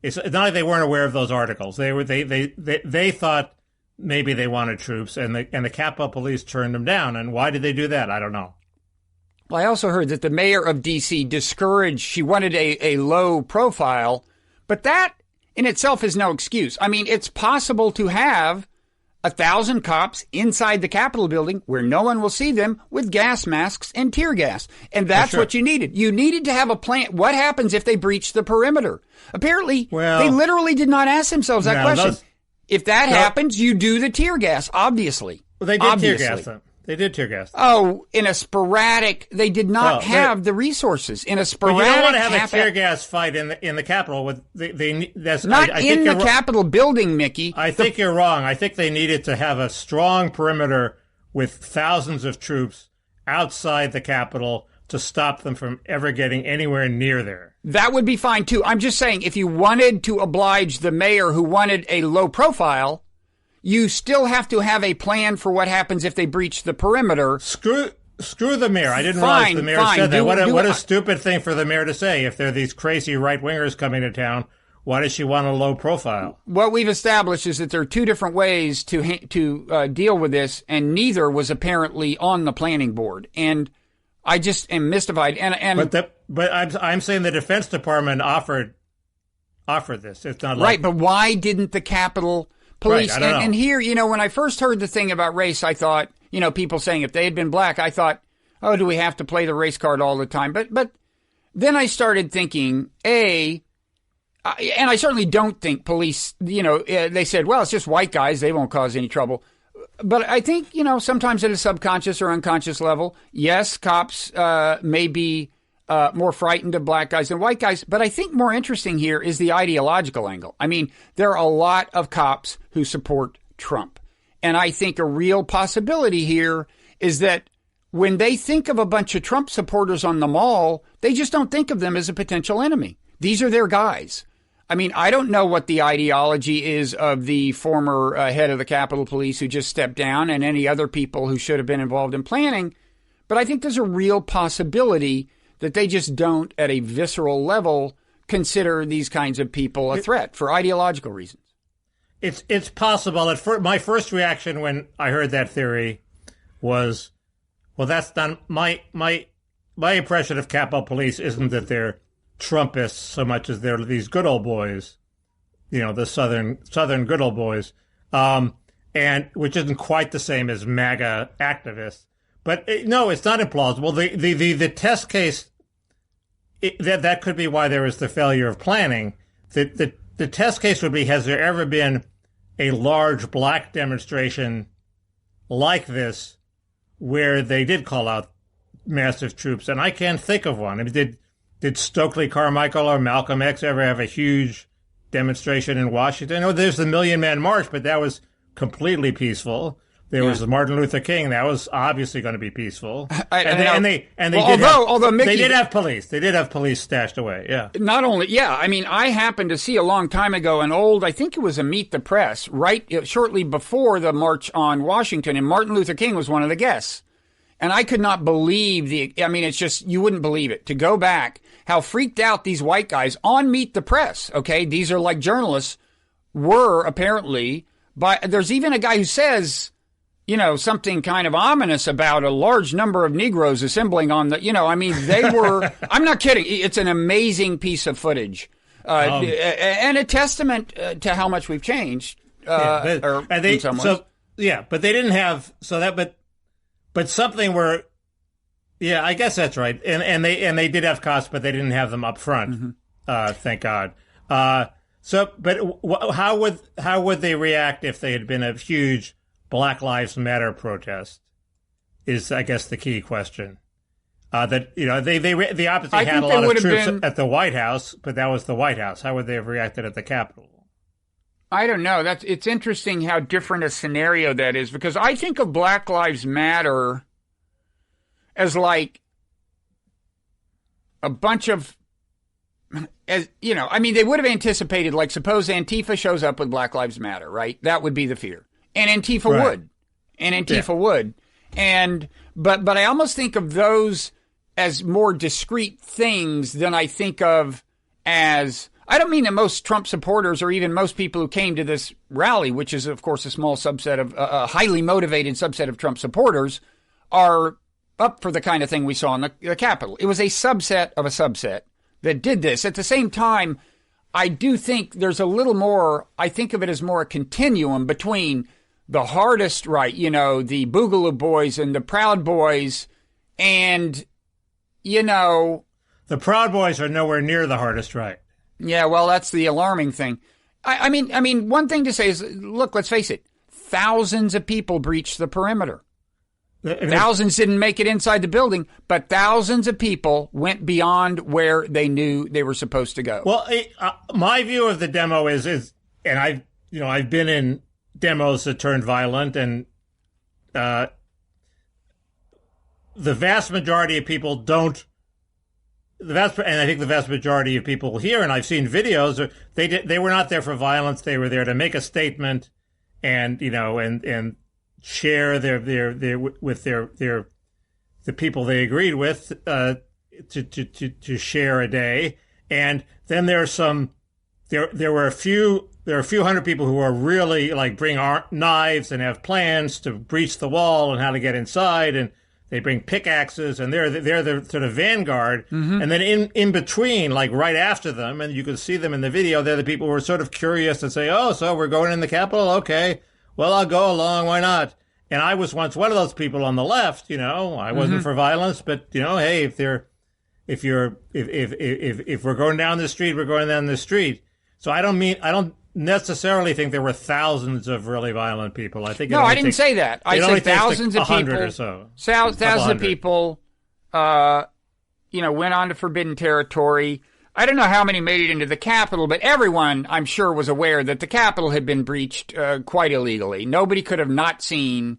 It's not like they weren't aware of those articles. They thought maybe they wanted troops, and the Capitol Police turned them down. And why did they do that? I don't know. Well, I also heard that the mayor of D.C. discouraged, she wanted a low profile, but that in itself is no excuse. I mean, it's possible to have 1,000 cops inside the Capitol building where no one will see them with gas masks and tear gas. And that's what you needed. You needed to have a plan. What happens if they breach the perimeter? Apparently, they literally did not ask themselves that question. If that happens, you do the tear gas, obviously. Well, they did tear gas them. They did tear gas them. Oh, in a sporadic, they did not have the resources. In a sporadic, but you don't want to have a tear gas fight in the Capitol with that's not I in the Capitol building, Mickey. I think you're wrong. I think they needed to have a strong perimeter with thousands of troops outside the Capitol to stop them from ever getting anywhere near there. That would be fine too. I'm just saying, if you wanted to oblige the mayor who wanted a low profile, you still have to have a plan for what happens if they breach the perimeter. Screw the mayor. I didn't realize the mayor said that. What a stupid thing for the mayor to say. If there are these crazy right-wingers coming to town, why does she want a low profile? What we've established is that there are two different ways to deal with this, and neither was apparently on the planning board. And I just am mystified. But I'm saying the Defense Department offered this. It's not right. But why didn't the Capitol Police? Right, and here, when I first heard the thing about race, I thought, people saying if they had been black, I thought, oh, do we have to play the race card all the time? But then I started thinking, and I certainly don't think police, they said, well, it's just white guys. They won't cause any trouble. But I think, sometimes at a subconscious or unconscious level, yes, cops may be more frightened of black guys than white guys. But I think more interesting here is the ideological angle. I mean, there are a lot of cops who support Trump. And I think a real possibility here is that when they think of a bunch of Trump supporters on the mall, they just don't think of them as a potential enemy. These are their guys. I mean, I don't know what the ideology is of the former head of the Capitol Police who just stepped down and any other people who should have been involved in planning. But I think there's a real possibility that they just don't, at a visceral level, consider these kinds of people a threat for ideological reasons. It's possible. My first reaction when I heard that theory was, well, that's not my impression of Capitol Police isn't that they're Trumpists so much as they're these good old boys, the southern good old boys, and which isn't quite the same as MAGA activists. But no, it's not implausible. The test case that could be why there was the failure of planning. The test case would be: has there ever been a large black demonstration like this where they did call out massive troops? And I can't think of one. I mean, did Stokely Carmichael or Malcolm X ever have a huge demonstration in Washington? Oh, there's the Million Man March, but that was completely peaceful. There was Martin Luther King. That was obviously going to be peaceful. They did have police. They did have police stashed away. Yeah. Not only, I mean, I happened to see a long time ago I think it was a Meet the Press, right shortly before the March on Washington, and Martin Luther King was one of the guests. And I could not believe it's just, you wouldn't believe it. To go back, how freaked out these white guys on Meet the Press, okay? These are like journalists, were apparently, there's even a guy who says, something kind of ominous about a large number of Negroes assembling on they were, I'm not kidding. It's an amazing piece of footage. And a testament to how much we've changed, in some ways. But they didn't have, but something where, I guess that's right. And they did have costs, but they didn't have them up front. Mm-hmm. Thank God. How would they react if they had been a huge Black Lives Matter protest? Is, I guess, the key question. They obviously had a lot of troops at the White House, but that was the White House. How would they have reacted at the Capitol? I don't know. It's interesting how different a scenario that is, because I think of Black Lives Matter as like a bunch of, they would have anticipated, like, suppose Antifa shows up with Black Lives Matter, right? That would be the fear. And Antifa would. And Antifa would. But I almost think of those as more discrete things than I think of as, I don't mean that most Trump supporters or even most people who came to this rally, which is, of course, a small subset of, a highly motivated subset of Trump supporters, are up for the kind of thing we saw in the Capitol. It was a subset of a subset that did this. At the same time, I do think there's a little more, I think of it as more a continuum between the hardest right, the Boogaloo Boys and the Proud Boys, and, The Proud Boys are nowhere near the hardest right. Yeah, well, that's the alarming thing. I mean, one thing to say is, look, let's face it, thousands of people breached the perimeter. Thousands didn't make it inside the building, but thousands of people went beyond where they knew they were supposed to go. Well, my view of the demo is, and I've been in demos that turned violent, and the vast majority of people don't. And I think the vast majority of people here, and I've seen videos, they were not there for violence. They were there to make a statement, and and share their with the people they agreed with to share a day. And then there were a few hundred people who are really like bring knives and have plans to breach the wall and how to get inside, and they bring pickaxes, and they're the sort of vanguard. Mm-hmm. And then in between, like right after them, and you can see them in the video, they're the people who are sort of curious and say, "Oh, so we're going in the Capitol? Okay. Well, I'll go along. Why not?" And I was once one of those people on the left. I wasn't for violence, but hey, if we're going down the street, we're going down the street. So I don't necessarily think there were thousands of really violent people. I think I didn't say that. I said thousands of people. Or so. Thousands of people, went on to forbidden territory. I don't know how many made it into the Capitol, but everyone, I'm sure, was aware that the Capitol had been breached quite illegally. Nobody could have not seen,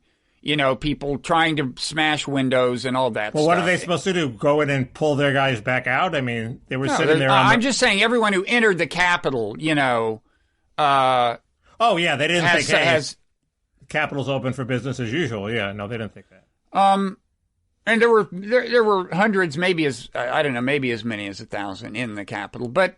people trying to smash windows and all that stuff. Well, what are they supposed to do? Go in and pull their guys back out? I mean, they were sitting there. I'm just saying everyone who entered the Capitol, they didn't think the Capitol's open for business as usual. Yeah, no, they didn't think that. And there were hundreds, maybe as many as 1,000 in the Capitol. But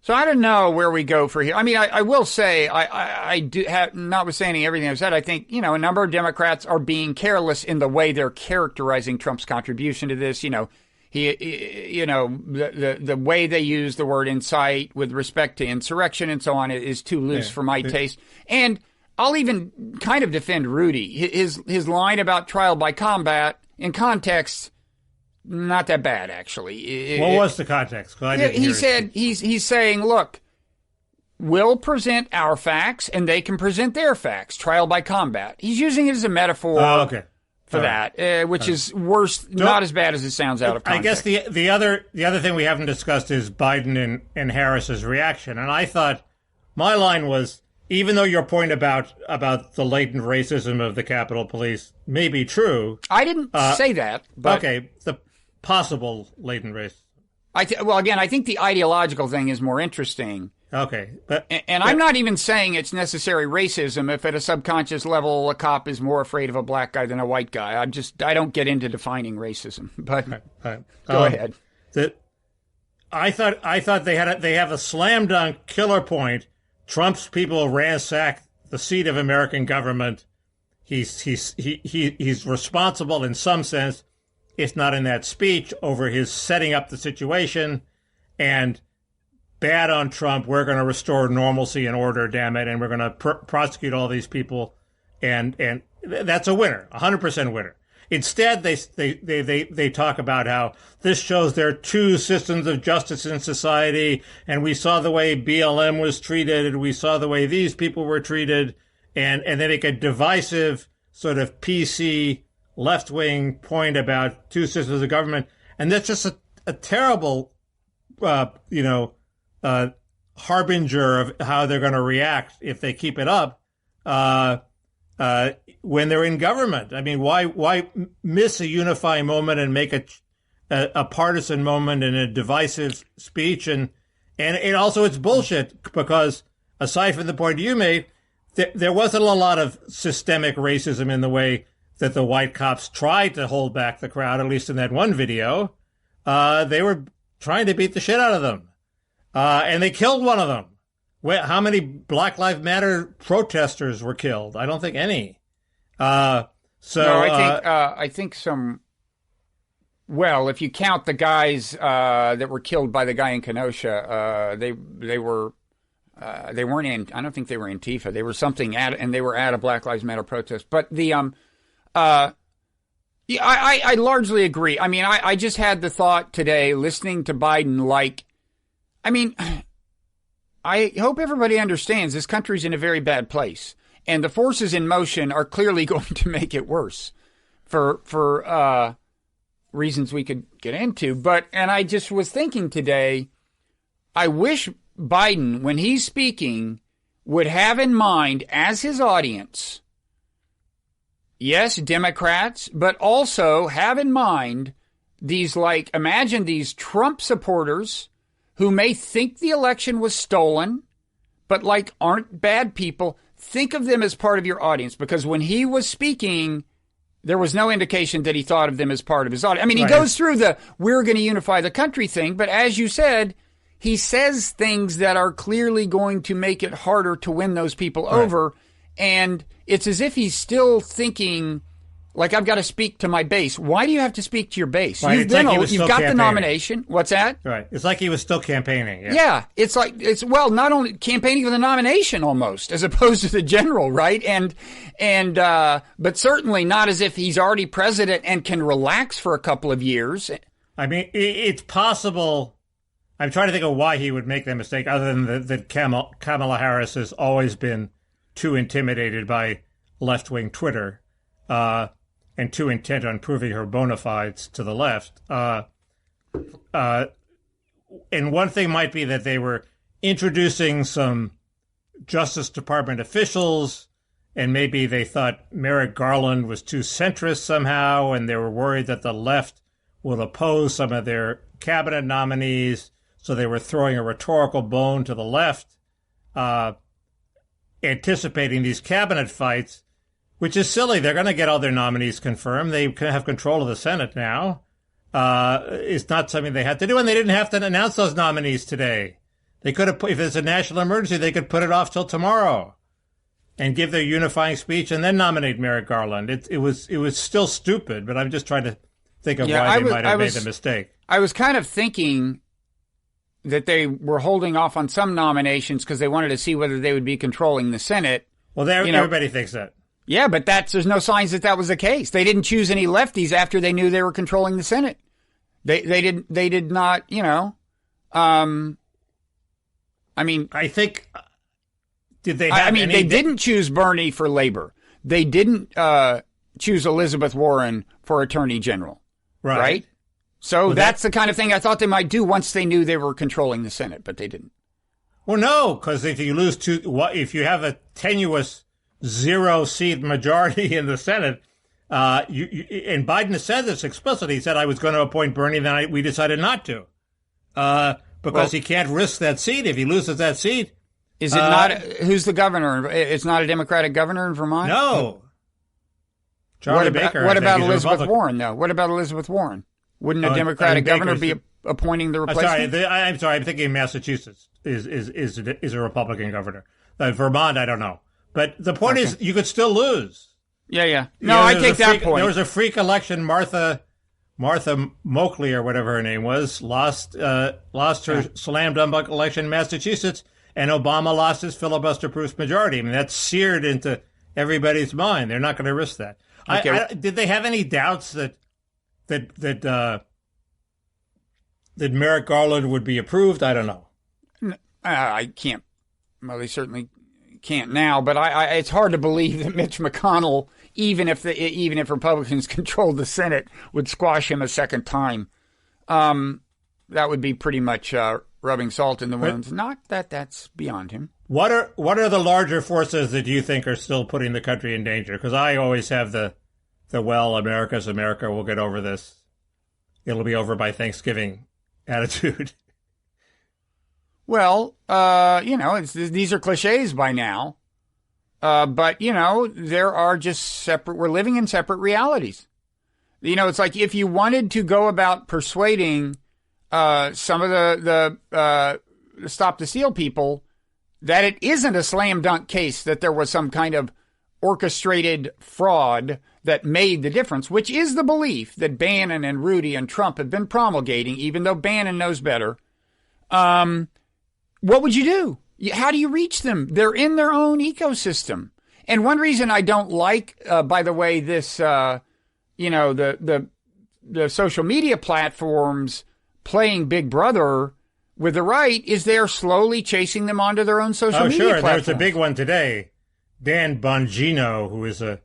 so I don't know where we go for here. I mean, I will say, I do have, notwithstanding everything I've said, I think, a number of Democrats are being careless in the way they're characterizing Trump's contribution to this. The way they use the word incite with respect to insurrection and so on is too loose for my taste. And I'll even kind of defend Rudy. His line about trial by combat, in context, not that bad, actually. What was the context? He said he's saying, look, we'll present our facts and they can present their facts. Trial by combat. He's using it as a metaphor for that, which is worse, not as bad as it sounds out of context. I guess the other thing we haven't discussed is Biden and Harris's reaction. And I thought my line was, even though your point about the latent racism of the Capitol Police may be true. I didn't say that. But okay, the possible latent racism. Again, I think the ideological thing is more interesting. Okay. And I'm not even saying it's necessary racism if at a subconscious level a cop is more afraid of a black guy than a white guy. I don't get into defining racism. But go ahead. I thought they have a slam dunk killer point. Trump's people ransack the seat of American government. He's responsible in some sense, if not in that speech, over his setting up the situation. And bad on Trump. We're going to restore normalcy and order, damn it, and we're going to prosecute all these people. And that's a winner, 100% winner. Instead, they talk about how this shows there are two systems of justice in society, and we saw the way BLM was treated, and we saw the way these people were treated, and they make a divisive sort of PC left-wing point about two systems of government, and that's just a terrible, harbinger of how they're going to react if they keep it up. When they're in government. I mean, why miss a unifying moment and make a partisan moment in a divisive speech? And also it's bullshit, because aside from the point you made, there wasn't a lot of systemic racism in the way that the white cops tried to hold back the crowd, at least in that one video. They were trying to beat the shit out of them. And they killed one of them. How many Black Lives Matter protesters were killed? I don't think any. I think some. Well, if you count the guys that were killed by the guy in Kenosha, they were. they weren't in, I don't think they were Antifa. They were something and they were at a Black Lives Matter protest. But I largely agree. I mean, I just had the thought today listening to Biden, I hope everybody understands this country's in a very bad place, and the forces in motion are clearly going to make it worse for reasons we could get into. And I just was thinking today, I wish Biden, when he's speaking, would have in mind as his audience, yes, Democrats, but also have in mind imagine these Trump supporters who may think the election was stolen, but aren't bad people. Think of them as part of your audience, because when he was speaking, there was no indication that he thought of them as part of his audience. I mean, he goes through we're going to unify the country thing, but as you said, he says things that are clearly going to make it harder to win those people over. And it's as if he's still thinking, I've got to speak to my base. Why do you have to speak to your base? Right. You've got the nomination. What's that? Right. It's like he was still campaigning. Yeah. It's not only campaigning for the nomination almost, as opposed to the general, right? But certainly not as if he's already president and can relax for a couple of years. I mean, it's possible. I'm trying to think of why he would make that mistake, other than that Kamala Harris has always been too intimidated by left-wing Twitter. And too intent on proving her bona fides to the left. And one thing might be that they were introducing some Justice Department officials, and maybe they thought Merrick Garland was too centrist somehow, and they were worried that the left would oppose some of their cabinet nominees, so they were throwing a rhetorical bone to the left, anticipating these cabinet fights, which is silly. They're going to get all their nominees confirmed. They have control of the Senate now. It's not something they had to do, and they didn't have to announce those nominees today. They could have, if it's a national emergency, they could put it off till tomorrow and give their unifying speech and then nominate Merrick Garland. It was still stupid, but I'm just trying to think of why they might have made the mistake. I was kind of thinking that they were holding off on some nominations because they wanted to see whether they would be controlling the Senate. Well, everybody thinks that. Yeah, but there's no signs that was the case. They didn't choose any lefties after they knew they were controlling the Senate. They did not, I think, did they have they didn't choose Bernie for labor. They didn't choose Elizabeth Warren for attorney general. Right? So that's the kind of thing I thought they might do once they knew they were controlling the Senate, but they didn't. Well, no, because if you lose if you have a tenuous 0-seat majority in the Senate, and Biden has said this explicitly. He said, I was going to appoint Bernie, then we decided not to, because he can't risk that seat. If he loses that seat. Is it not, who's the governor? It's not a Democratic governor in Vermont? No. Charlie Baker. What about Elizabeth Warren, though? What about Elizabeth Warren? Wouldn't a Democratic governor be appointing the replacement? I'm sorry. I'm thinking Massachusetts is a Republican governor. Vermont, I don't know. But the point is, you could still lose. Yeah. No, I take that point. There was a freak election. Martha Moakley, or whatever her name was, lost her slam dunk election in Massachusetts, and Obama lost his filibuster-proof majority. I mean, that's seared into everybody's mind. They're not going to risk that. Okay. Did they have any doubts that Merrick Garland would be approved? I don't know. I can't. Well, they certainly can't now, but it's hard to believe that Mitch McConnell, even if Republicans controlled the Senate, would squash him a second time. That would be pretty much rubbing salt in the wounds. Not that that's beyond him. What are the larger forces that you think are still putting the country in danger? Because I always have the America's America, we'll get over this. It'll be over by Thanksgiving attitude. Well, these are cliches by now. But, there are just we're living in separate realities. It's like if you wanted to go about persuading some of the Stop the Steal people that it isn't a slam dunk case, that there was some kind of orchestrated fraud that made the difference, which is the belief that Bannon and Rudy and Trump have been promulgating, even though Bannon knows better. What would you do? how do you reach them? They're in their own ecosystem. And one reason I don't like, by the way, this, the social media platforms playing Big Brother with the right is they're slowly chasing them onto their own social media platforms. Oh, sure. There's a big one today. Dan Bongino, who is a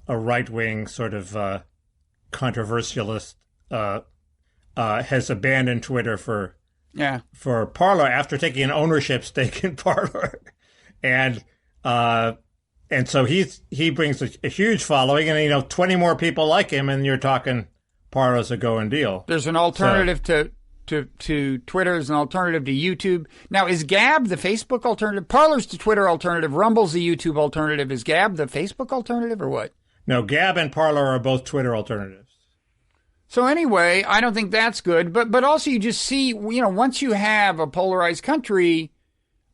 right-wing sort of controversialist, has abandoned Twitter for Parler after taking an ownership stake in Parler, and so he brings a huge following, and 20 more people like him, and you're talking Parler's a going deal. There's an alternative to Twitter, is an alternative to YouTube. Now, is Gab the Facebook alternative? Parler's the Twitter alternative. Rumble's the YouTube alternative. Is Gab the Facebook alternative or what? No, Gab and Parler are both Twitter alternatives. So anyway, I don't think that's good. But also you just see, once you have a polarized country,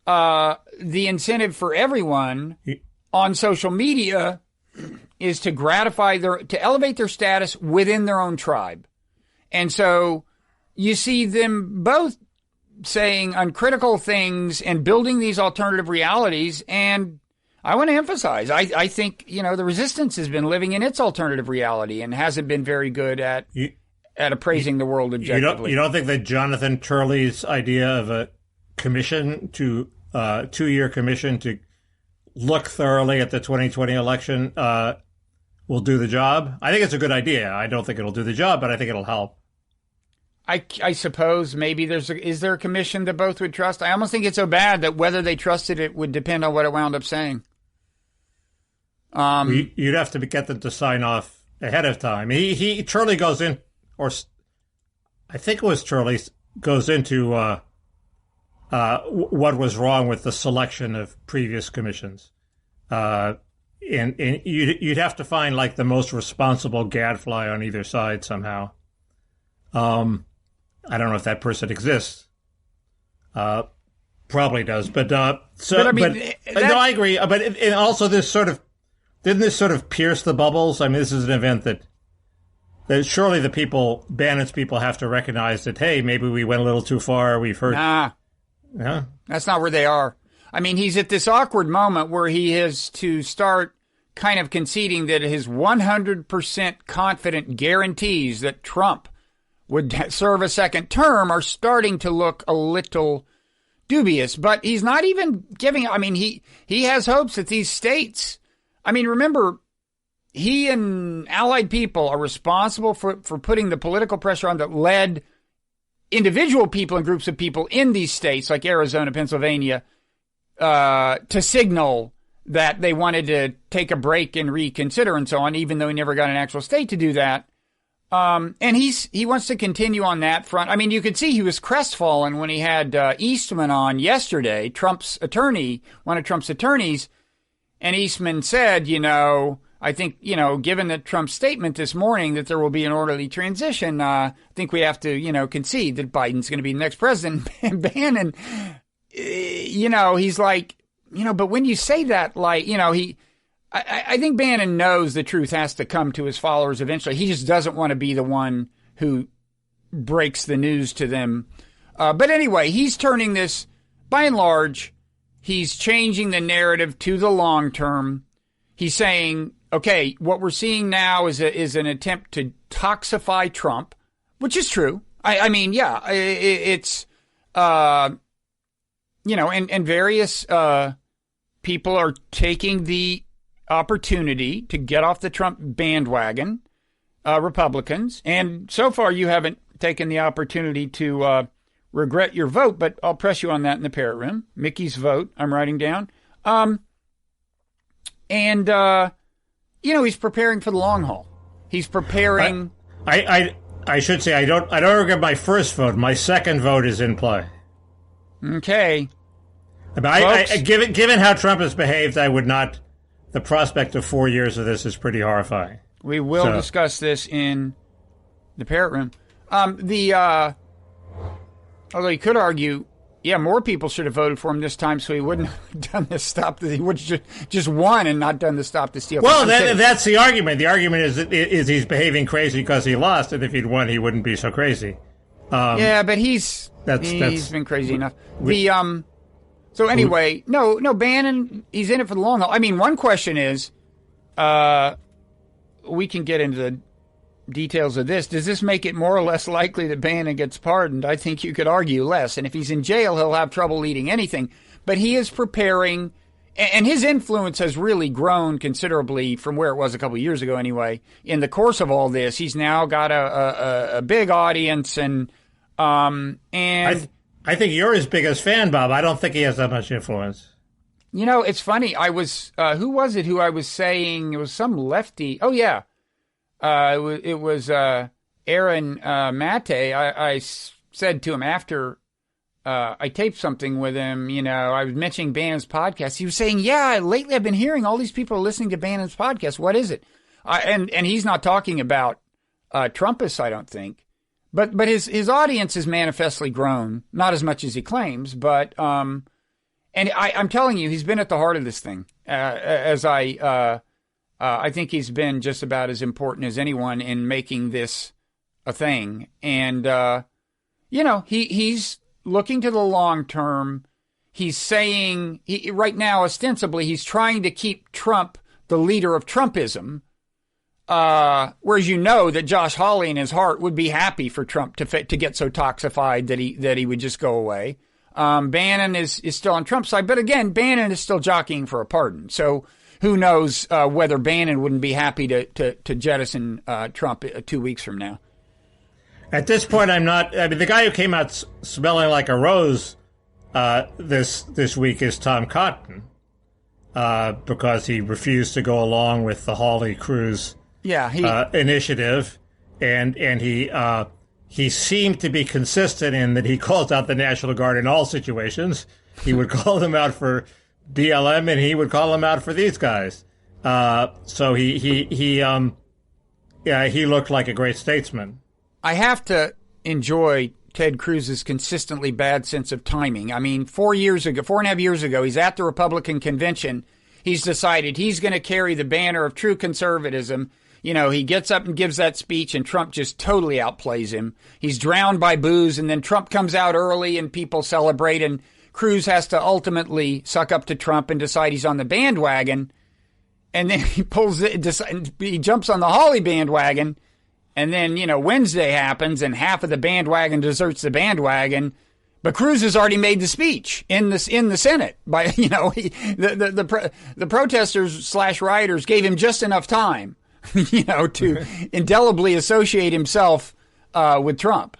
the incentive for everyone on social media is to to elevate their status within their own tribe. And so you see them both saying uncritical things and building these alternative realities. And I want to emphasize, I think, the resistance has been living in its alternative reality and hasn't been very good at appraising the world objectively. You don't think that Jonathan Turley's idea of a commission two-year commission to look thoroughly at the 2020 election will do the job? I think it's a good idea. I don't think it'll do the job, but I think it'll help. I suppose maybe is there a commission that both would trust? I almost think it's so bad that whether they trusted it would depend on what it wound up saying. You'd have to get them to sign off ahead of time. Turley goes in, or I think it was Turley goes into what was wrong with the selection of previous commissions. And you'd have to find like the most responsible gadfly on either side somehow. I don't know if that person exists. Probably does, but I agree. But and also didn't this sort of pierce the bubbles? I mean, this is an event that surely Bannon's people have to recognize that, hey, maybe we went a little too far. We've heard. Nah, that's not where they are. I mean, he's at this awkward moment where he has to start kind of conceding that his 100% confident guarantees that Trump would serve a second term are starting to look a little dubious. But he's not even giving, he has hopes that these states, remember, he and allied people are responsible for putting the political pressure on that led individual people and groups of people in these states like Arizona, Pennsylvania, to signal that they wanted to take a break and reconsider and so on, even though he never got an actual state to do that. And he wants to continue on that front. You could see he was crestfallen when he had Eastman on yesterday, Trump's attorney, one of Trump's attorneys, and Eastman said, I think, given that Trump's statement this morning that there will be an orderly transition, I think we have to, concede that Biden's going to be the next president. And Bannon, he's like, but when you say that, I think Bannon knows the truth has to come to his followers eventually. He just doesn't want to be the one who breaks the news to them. But anyway, he's turning this, by and large, he's changing the narrative to the long term. He's saying, okay, what we're seeing now is an attempt to toxify Trump, which is true. It's, and various people are taking the opportunity to get off the Trump bandwagon, Republicans. And so far you haven't taken the opportunity to regret your vote, but I'll press you on that in the Parrot Room. Mickey's vote, I'm writing down. He's preparing for the long haul. He's preparing. I should say I don't regret my first vote. My second vote is in play. Okay. Given how Trump has behaved, I would not. The prospect of 4 years of this is pretty horrifying. We will discuss this in the Parrot Room. Although you could argue, more people should have voted for him this time, so he wouldn't have done this he would have just won and not done the stop the steal. Well, that's the argument. The argument is he's behaving crazy because he lost, and if he'd won, he wouldn't be so crazy. But he's been crazy enough. So anyway, no, Bannon, he's in it for the long haul. I mean, one question is, we can get into the details of this. Does this make it more or less likely that Bannon gets pardoned? I think you could argue less. And if he's in jail, he'll have trouble leading anything. But he is preparing, and his influence has really grown considerably from where it was a couple of years ago anyway. In the course of all this, he's now got a big audience, and I think you're his biggest fan, Bob. I don't think he has that much influence. You know, it's funny. I was, who was it who I was saying? It was some lefty. Oh, yeah. It was Aaron Mate. I said to him after I taped something with him, you know, I was mentioning Bannon's podcast. He was saying, yeah, lately I've been hearing all these people are listening to Bannon's podcast. What is it? And he's not talking about Trumpists, I don't think. But his audience has manifestly grown, not as much as he claims, but and I'm telling you, he's been at the heart of this thing. I think he's been just about as important as anyone in making this a thing. And you know, he's looking to the long term. He's saying right now, ostensibly, he's trying to keep Trump the leader of Trumpism. Whereas you know that Josh Hawley in his heart would be happy for Trump to get so toxified that he would just go away. Bannon is still on Trump's side, but again, Bannon is still jockeying for a pardon. So who knows whether Bannon wouldn't be happy to jettison Trump 2 weeks from now. At this point, I mean, the guy who came out smelling like a rose this week is Tom Cotton, because he refused to go along with the Hawley-Cruz initiative, and he seemed to be consistent in that he calls out the National Guard in all situations. He would call them out for BLM, and he would call them out for these guys. So he looked like a great statesman. I have to enjoy Ted Cruz's consistently bad sense of timing. I mean, 4.5 years ago, he's at the Republican convention. He's decided he's going to carry the banner of true conservatism. You know, he gets up and gives that speech, and Trump just totally outplays him. He's drowned by booze, and then Trump comes out early, and people celebrate, and Cruz has to ultimately suck up to Trump and decide he's on the bandwagon. And then he jumps on the Hawley bandwagon, and then, you know, Wednesday happens, and half of the bandwagon deserts the bandwagon. But Cruz has already made the speech in the Senate. By, you know, the protesters / rioters gave him just enough time, you know, to indelibly associate himself with Trump.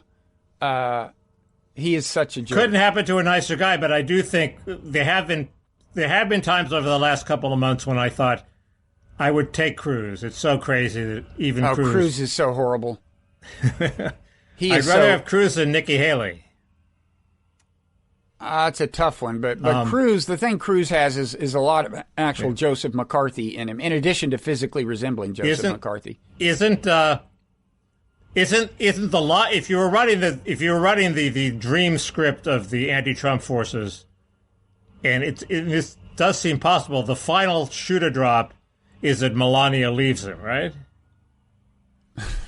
He is such a jerk. Couldn't happen to a nicer guy, but I do think there have been times over the last couple of months when I thought I would take Cruz. It's so crazy that even Cruz is so horrible. I'd rather have Cruz than Nikki Haley. It's a tough one, but Cruz, the thing Cruz has is a lot of actual Joseph McCarthy in him, in addition to physically resembling Joseph McCarthy. Isn't the law, if you were writing the dream script of the anti-Trump forces, and this does seem possible, the final shoe to drop is that Melania leaves him, right?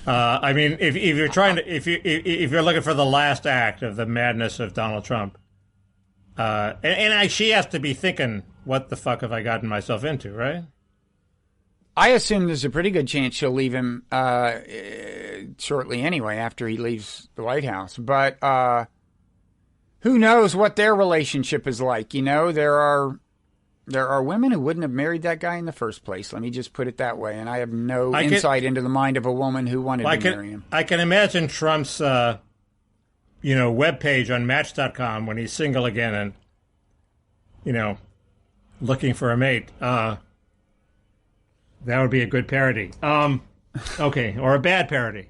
I mean, if you're looking for the last act of the madness of Donald Trump, she has to be thinking, what the fuck have I gotten myself into, right? I assume there's a pretty good chance she'll leave him shortly anyway, after he leaves the White House. But who knows what their relationship is like? You know, there are women who wouldn't have married that guy in the first place. Let me just put it that way. And I have no insight into the mind of a woman who wanted to marry him. I can imagine Trump's webpage on Match.com when he's single again and, you know, looking for a mate. That would be a good parody. Okay, or a bad parody.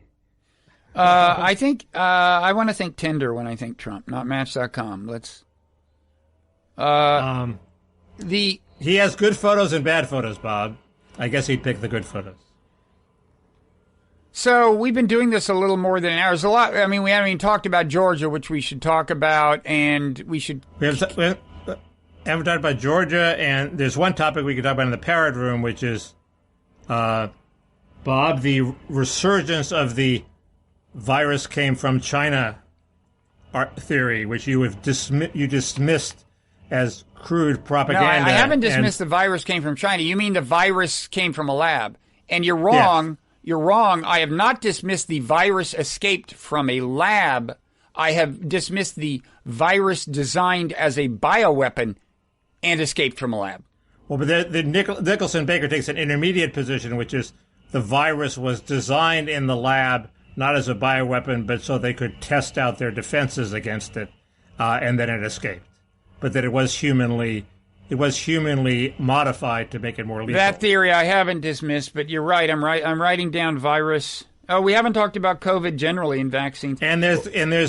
I think I want to think Tinder when I think Trump, not Match.com. Let's. He has good photos and bad photos, Bob. I guess he'd pick the good photos. So we've been doing this a little more than an hour. There's a lot. I mean, we haven't even talked about Georgia, which we should talk about, and we should. We haven't talked about Georgia, and there's one topic we could talk about in the Parrot Room, which is, Bob, the resurgence of the virus came from China theory, which you dismissed as crude propaganda. No, I haven't dismissed the virus came from China. You mean the virus came from a lab. And you're wrong. Yes. You're wrong. I have not dismissed the virus escaped from a lab. I have dismissed the virus designed as a bioweapon and escaped from a lab. Well, but the Nicholson Baker takes an intermediate position, which is the virus was designed in the lab, not as a bioweapon, but so they could test out their defenses against it, and then it escaped. But that it was humanly modified to make it more lethal. That theory I haven't dismissed, but you're right. I'm writing down virus. Oh, we haven't talked about COVID generally in vaccines. And there's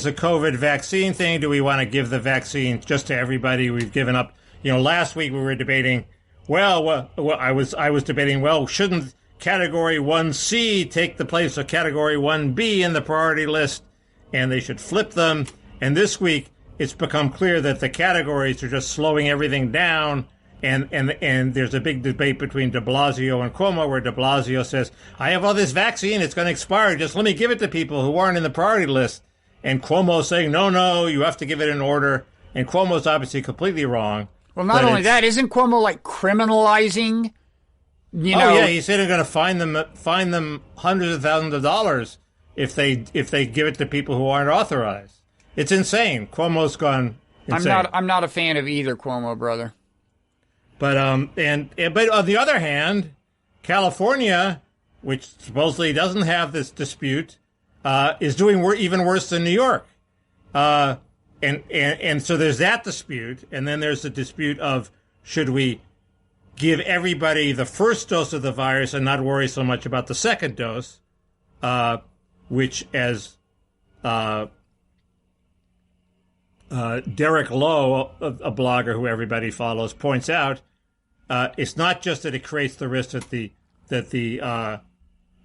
a COVID vaccine thing. Do we want to give the vaccine just to everybody? We've given up. Last week we were debating. Well, I was debating. Well, shouldn't Category 1C take the place of Category 1B in the priority list, and they should flip them. And this week it's become clear that the categories are just slowing everything down. And there's a big debate between de Blasio and Cuomo, where de Blasio says, I have all this vaccine, it's going to expire, just let me give it to people who aren't in the priority list. And Cuomo's saying, no, you have to give it in order. And Cuomo's obviously completely wrong. Well, not only that, isn't Cuomo like criminalizing, yeah, he said they're going to fine them hundreds of thousands of dollars if they give it to people who aren't authorized. It's insane. Cuomo's gone insane. I'm not a fan of either Cuomo, brother. But but on the other hand, California, which supposedly doesn't have this dispute, is doing even worse than New York. And so there's that dispute, and then there's the dispute of should we give everybody the first dose of the virus and not worry so much about the second dose, which, as Derek Lowe, a blogger who everybody follows, points out, it's not just that it creates the risk that the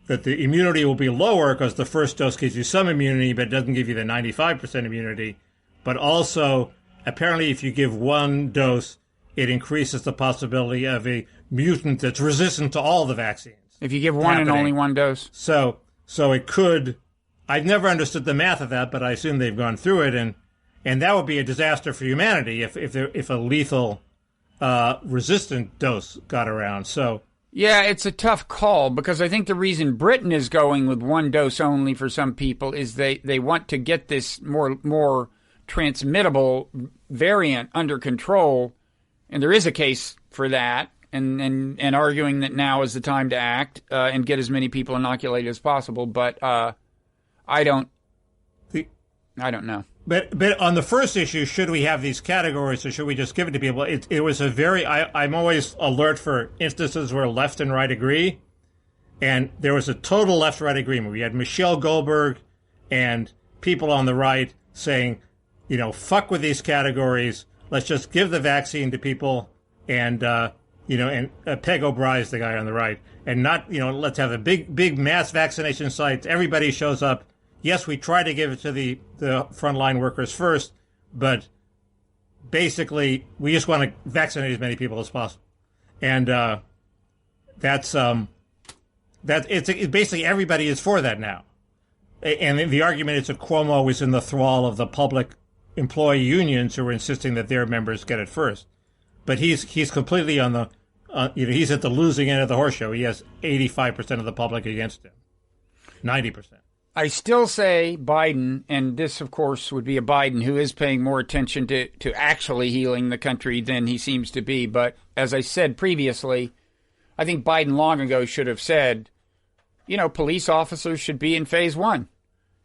immunity will be lower because the first dose gives you some immunity, but it doesn't give you the 95% immunity. But also, apparently, if you give one dose, it increases the possibility of a mutant that's resistant to all the vaccines. If you give one and only one dose. So it could. I've never understood the math of that, but I assume they've gone through it, and that would be a disaster for humanity if a lethal resistant dose got around. So yeah, it's a tough call because I think the reason Britain is going with one dose only for some people is they want to get this more transmittable variant under control, and there is a case for that, and arguing that now is the time to act and get as many people inoculated as possible. But I don't know. But on the first issue, should we have these categories or should we just give it to people? It was a very I'm always alert for instances where left and right agree, and there was a total left-right agreement. We had Michelle Goldberg and people on the right saying, fuck with these categories. Let's just give the vaccine to people, and Peg O'Brien's the guy on the right, and not let's have a big mass vaccination sites. Everybody shows up. Yes, we try to give it to the frontline workers first, but basically we just want to vaccinate as many people as possible, and that's basically everybody is for that now. And the argument is that Cuomo was in the thrall of the public employee unions who were insisting that their members get it first. But he's completely on the, he's at the losing end of the horse show. He has 85% of the public against him, 90%. I still say Biden, and this, of course, would be a Biden who is paying more attention to actually healing the country than he seems to be. But as I said previously, I think Biden long ago should have said, police officers should be in phase one.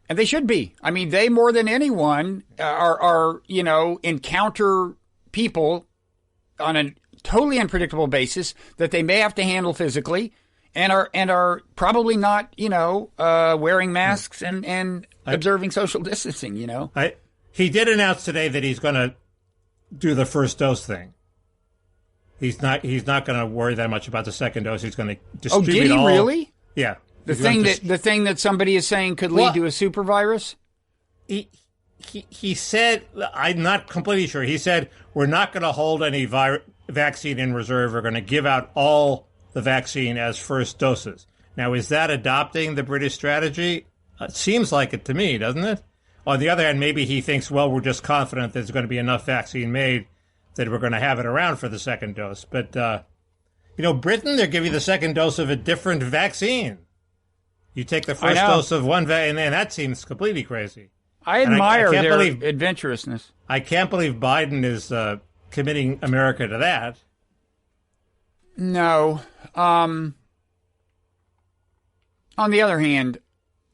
And they should be. I mean, they more than anyone are encounter people on a totally unpredictable basis that they may have to handle physically and are probably not, wearing masks and observing social distancing, He did announce today that he's going to do the first dose thing. He's not going to worry that much about the second dose. He's going to distribute did he all. Really? Yeah. The thing that somebody is saying could lead to a super virus? He said, I'm not completely sure. He said, we're not going to hold any vaccine in reserve. We're going to give out all the vaccine as first doses. Now, is that adopting the British strategy? It seems like it to me, doesn't it? On the other hand, maybe he thinks, well, we're just confident there's going to be enough vaccine made that we're going to have it around for the second dose. But, Britain, they're giving you the second dose of a different vaccine. You take the first dose of one vaccine, and that seems completely crazy. I admire their adventurousness. I can't believe Biden is committing America to that. No. On the other hand,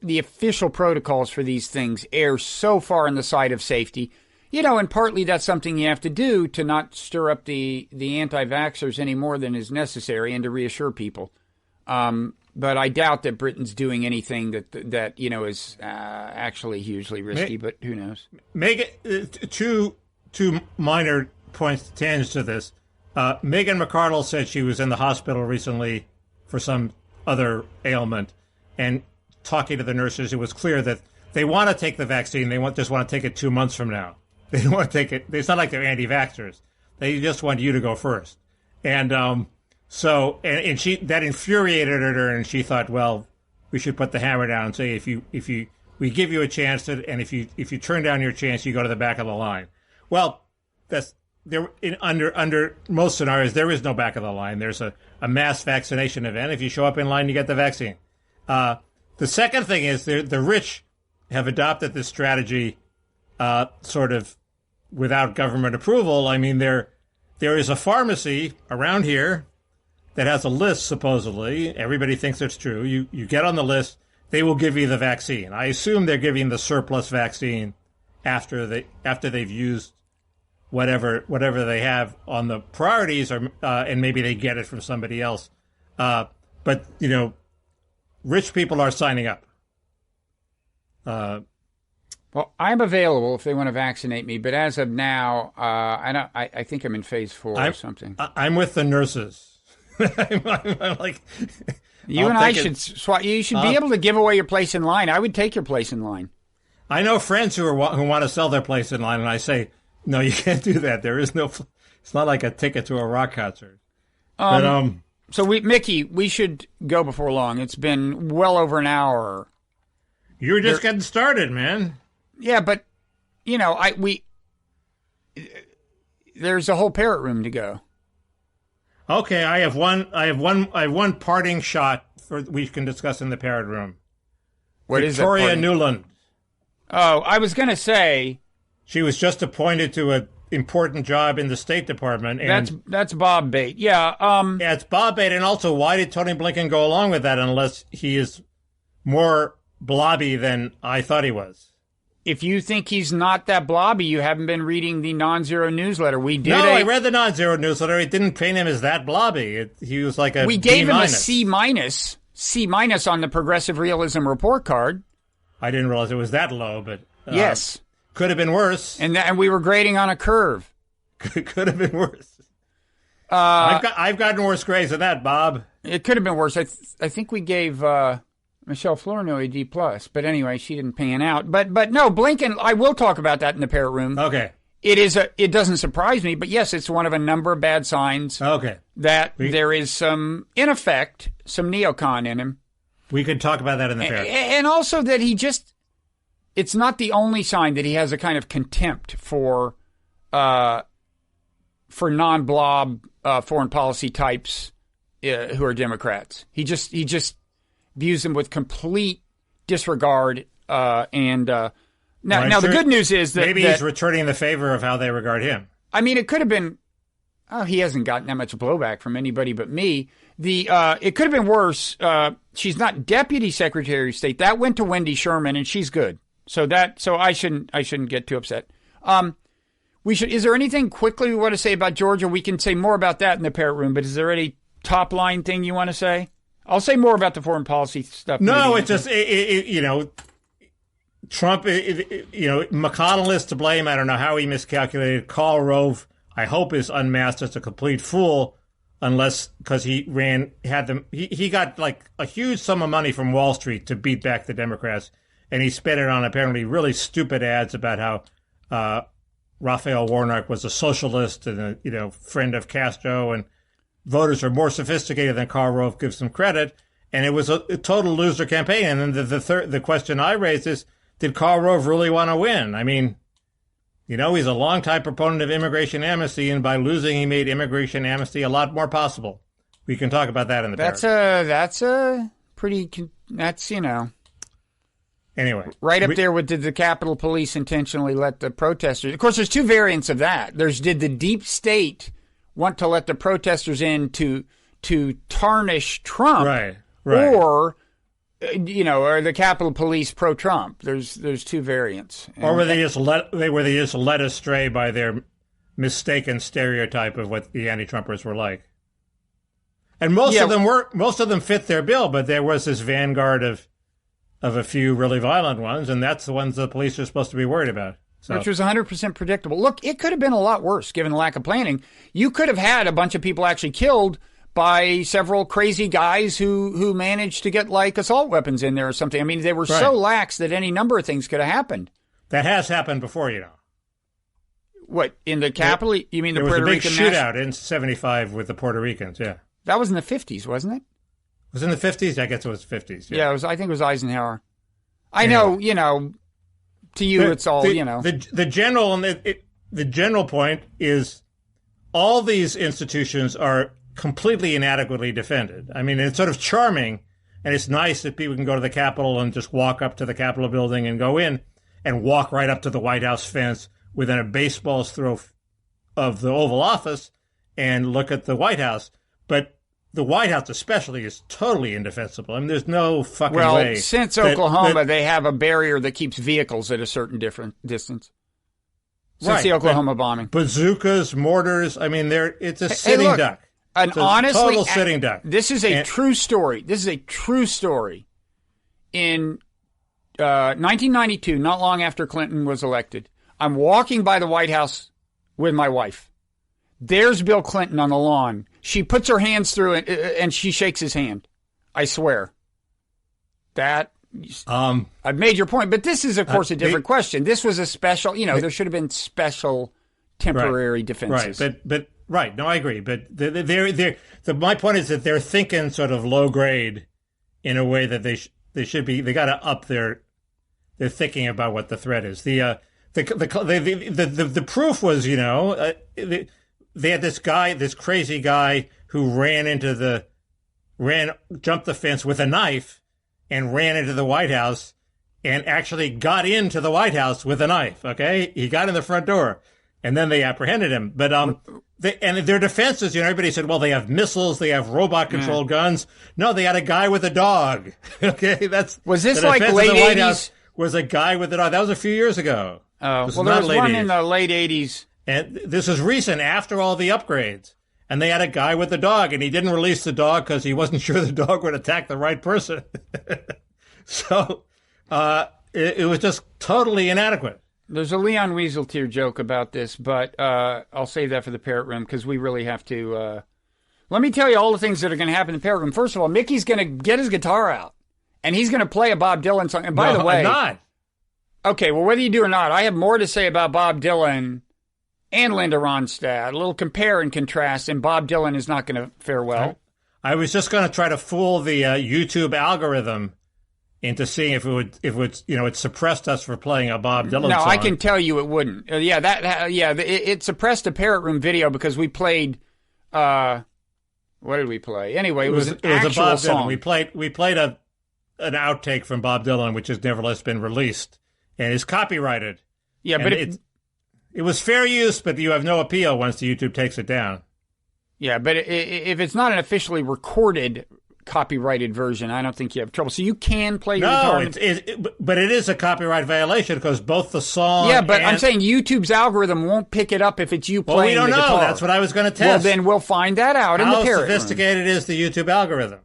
the official protocols for these things err so far on the side of safety. And partly that's something you have to do to not stir up the anti-vaxxers any more than is necessary and to reassure people. But I doubt that Britain's doing anything that is actually hugely risky, but who knows? Make it two minor points tangent to this. Meghan McArdle said she was in the hospital recently for some other ailment, and talking to the nurses, it was clear that they want to take the vaccine. They just want to take it 2 months from now. They don't want to take it. It's not like they're anti-vaxxers. They just want you to go first. And and she, that infuriated her, and she thought, well, we should put the hammer down and say, we give you a chance, and if you turn down your chance, you go to the back of the line. Well, under most scenarios, there is no back of the line. There's a mass vaccination event. If you show up in line, you get the vaccine. The second thing is the rich have adopted this strategy, sort of without government approval. I mean, there is a pharmacy around here that has a list, supposedly. Everybody thinks it's true. You get on the list, they will give you the vaccine. I assume they're giving the surplus vaccine after they've used whatever they have on the priorities, or and maybe they get it from somebody else. But rich people are signing up. Well, I'm available if they want to vaccinate me, but as of now, I think I'm in phase 4 or something. I'm with the nurses. I'm like, you and I should swap. You should be able to give away your place in line. I would take your place in line. I know friends who want to sell their place in line, and I say, no, you can't do that. There is no. It's not like a ticket to a rock concert. So Mickey, we should go before long. It's been well over an hour. You were just getting started, man. Yeah, but there's a whole Parrot Room to go. Okay, I have one parting shot we can discuss in the Parrot Room. What is that? Victoria Nuland. Oh, I was going to say she was just appointed to an important job in the State Department. And that's Bob bait. Yeah. Yeah, it's Bob bait. And also, why did Tony Blinken go along with that unless he is more blobby than I thought he was? If you think he's not that blobby, you haven't been reading the Nonzero newsletter. I read the Nonzero newsletter. It didn't paint him as that blobby. He was like a We gave him a C- on the Progressive Realism report card. I didn't realize it was that low, but yes, could have been worse. And we were grading on a curve. Could have been worse. I've gotten worse grades than that, Bob. It could have been worse. I think we gave Michelle Flournoy a D+, but anyway, she didn't pan out. But no, Blinken. I will talk about that in the Parrot Room. Okay. It doesn't surprise me, but yes, it's one of a number of bad signs. Okay. That there is some neocon in him. We could talk about that in the Parrot. And also that it's not the only sign that he has a kind of contempt for non-blob foreign policy types who are Democrats. He just views them with complete disregard. Now the good news is that maybe he's returning the favor of how they regard him. I mean, it could have been. Oh, he hasn't gotten that much blowback from anybody but me. It could have been worse. She's not Deputy Secretary of State. That went to Wendy Sherman, and she's good. So I shouldn't get too upset. Is there anything quickly we want to say about Georgia? We can say more about that in the Parrot Room, but is there any top line thing you want to say? I'll say more about the foreign policy stuff. No, it's just, Trump, McConnell is to blame. I don't know how he miscalculated. Karl Rove, I hope, is unmasked as a complete fool, because he got like a huge sum of money from Wall Street to beat back the Democrats, and he spent it on apparently really stupid ads about how Raphael Warnock was a socialist and a friend of Castro, and voters are more sophisticated than Karl Rove gives them credit, and it was a total loser campaign. And then the question I raised is, did Karl Rove really want to win? I mean, You know, he's a longtime proponent of immigration amnesty, and by losing, he made immigration amnesty a lot more possible. We can talk about that in the That's you know. Anyway. Right up there with did the Capitol Police intentionally let the protesters... Of course, there's two variants of that. There's did the deep state want to let the protesters in to tarnish Trump? Right. Or, you know, are the Capitol Police pro-Trump? There's two variants. Or were they just led astray by their mistaken stereotype of what the anti-Trumpers were like? And most of them fit their bill, but there was this vanguard of a few really violent ones, and that's the ones the police are supposed to be worried about. So. Which was 100% predictable. Look, it could have been a lot worse given the lack of planning. You could have had a bunch of people actually killed by several crazy guys who managed to get like assault weapons in there or something. I mean, they were so lax that any number of things could have happened. That has happened before, you know. What, in the Capitol? You mean the Puerto Rican? There was a big shootout in '75 with the Puerto Ricans, yeah. That was in the 50s, wasn't it? Was it in the 50s? I guess it was 50s. Yeah, I think it was Eisenhower. I know, you know, to you it's all, you know. The general point is all these institutions are completely inadequately defended. I mean, it's sort of charming, and it's nice that people can go to the Capitol and just walk up to the Capitol building and go in and walk right up to the White House fence within a baseball's throw of the Oval Office and look at the White House. But the White House especially is totally indefensible. I mean, there's no fucking way. Well, since Oklahoma, they have a barrier that keeps vehicles at a certain different distance. Since the Oklahoma bombing. Bazookas, mortars, I mean, it's a sitting duck. Total sitting duck. This is a true story. This is a true story. In 1992, not long after Clinton was elected, I'm walking by the White House with my wife. There's Bill Clinton on the lawn. She puts her hands through it, and she shakes his hand. I swear. I've made your point, but this is, of course, a different question. This was a special, you know, there should have been special temporary defenses. Right. No, I agree. But my point is that they're thinking sort of low grade in a way that they should be. They got to up their thinking about what the threat is. The proof was, you know, they had this crazy guy who jumped the fence with a knife and ran into the White House and actually got into the White House with a knife. Okay, he got in the front door, and then they apprehended him. But and their defenses, you know, everybody said, well, they have missiles, they have robot-controlled guns. No, they had a guy with a dog. Okay, was this like late 80s? Was a guy with a dog. That was a few years ago. Oh, well, there was one in the late 80s. And this is recent, after all the upgrades. And they had a guy with a dog, and he didn't release the dog because he wasn't sure the dog would attack the right person. So it was just totally inadequate. There's a Leon Wieseltier joke about this, but I'll save that for the Parrot Room because we really have to. Let me tell you all the things that are going to happen in the Parrot Room. First of all, Mickey's going to get his guitar out, and he's going to play a Bob Dylan song. And by the way, I'm not. Okay, well, whether you do or not, I have more to say about Bob Dylan and Linda Ronstadt. A little compare and contrast, and Bob Dylan is not going to fare well. I was just going to try to fool the YouTube algorithm into seeing if it suppressed us for playing a Bob Dylan song. No, I can tell you it wouldn't. It suppressed a Parrot Room video because we played. What did we play? Anyway, it was an actual Bob song. Dylan. We played an outtake from Bob Dylan, which has nevertheless been released and is copyrighted. Yeah, and but it was fair use, but you have no appeal once the YouTube takes it down. Yeah, but if it's not an officially recorded copyrighted version, I don't think you have trouble. So you can play your guitar. But it is a copyright violation because both the song. Yeah, but I'm saying YouTube's algorithm won't pick it up if it's you playing the guitar. Well, we don't know. That's what I was going to test. Well, then we'll find that out in the Parrot Room. How sophisticated is the YouTube algorithm?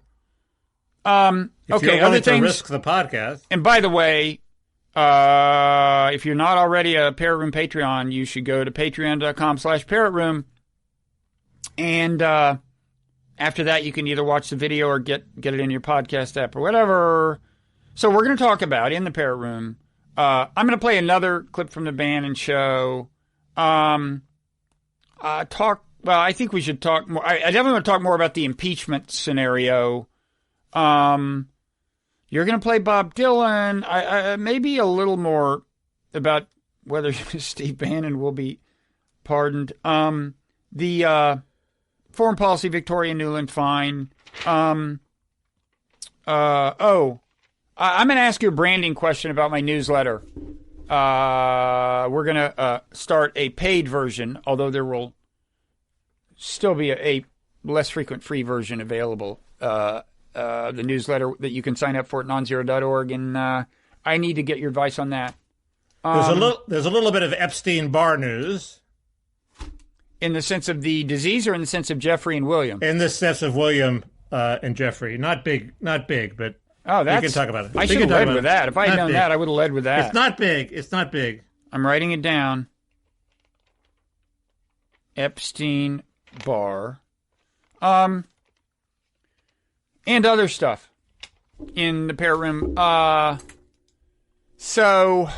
If you're willing to risk the podcast. And by the way, if you're not already a Parrot Room Patreon, you should go to patreon.com/Parrot Room. And after that, you can either watch the video or get it in your podcast app or whatever. So we're going to talk about in the Parrot Room. I'm going to play another clip from the Bannon show. I think we should talk more. I definitely want to talk more about the impeachment scenario. You're going to play Bob Dylan. Maybe a little more about whether Steve Bannon will be pardoned. The foreign policy, Victoria Nuland, fine. I'm going to ask you a branding question about my newsletter. We're going to start a paid version, although there will still be a less frequent free version available. The newsletter that you can sign up for at nonzero.org, and I need to get your advice on that. There's a little bit of Epstein-Barr news. In the sense of the disease, or in the sense of Jeffrey and William? In the sense of William and Jeffrey. Not big, but we can talk about it. I should have led with that. If I had known that, I would have led with that. It's not big. I'm writing it down. Epstein-Barr. And other stuff in the Parrot Room. So,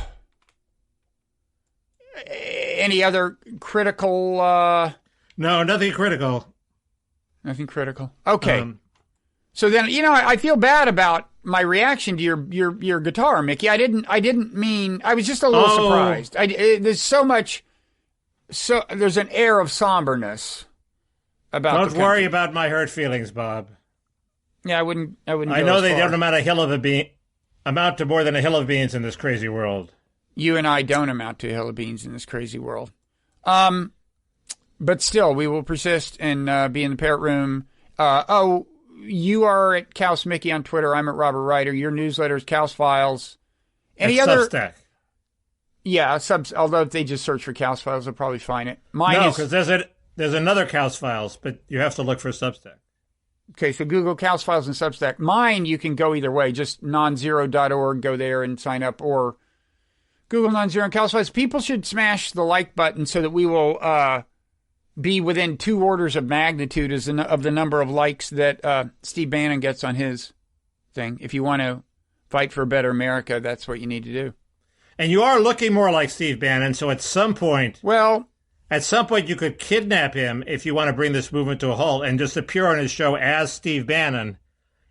any other critical? No, nothing critical. Nothing critical. Okay. So then, I feel bad about my reaction to your guitar, Mickey. I didn't mean. I was just a little surprised. There's so much. So there's an air of somberness about. Don't worry about my hurt feelings, Bob. Yeah, I wouldn't. I know they don't amount to more than a hill of beans in this crazy world. You and I don't amount to a hill of beans in this crazy world. But still, we will persist and be in the Parrot Room. You are at Kaus Mickey on Twitter. I'm at Robert Wright. Your newsletter is kausfiles. Any other? Substack. Yeah, although if they just search for kausfiles, they'll probably find it. No, because there's another kausfiles, but you have to look for Substack. Okay, so Google kausfiles and Substack. Mine, you can go either way. Just nonzero.org, go there and sign up, or Google Nonzero and kausfiles. People should smash the like button so that we will be within 2 orders of magnitude of the number of likes that Steve Bannon gets on his thing. If you want to fight for a better America, that's what you need to do. And you are looking more like Steve Bannon, so at some point... Well... At some point, you could kidnap him if you want to bring this movement to a halt and just appear on his show as Steve Bannon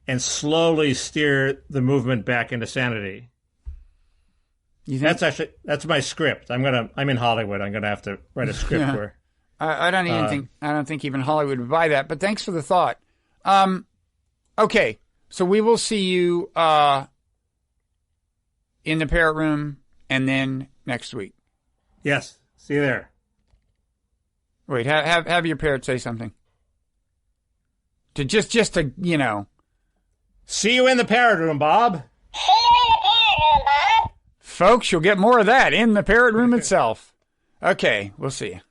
and slowly steer the movement back into sanity. You think? That's my script. I'm in Hollywood. I'm gonna have to write a script where I don't think even Hollywood would buy that. But thanks for the thought. Okay, so we will see you in the Parrot Room and then next week. Yes, see you there. Wait, have your parrot say something. To just to, See you in the Parrot Room, Bob. Folks, you'll get more of that in the Parrot Room itself. Okay, we'll see you.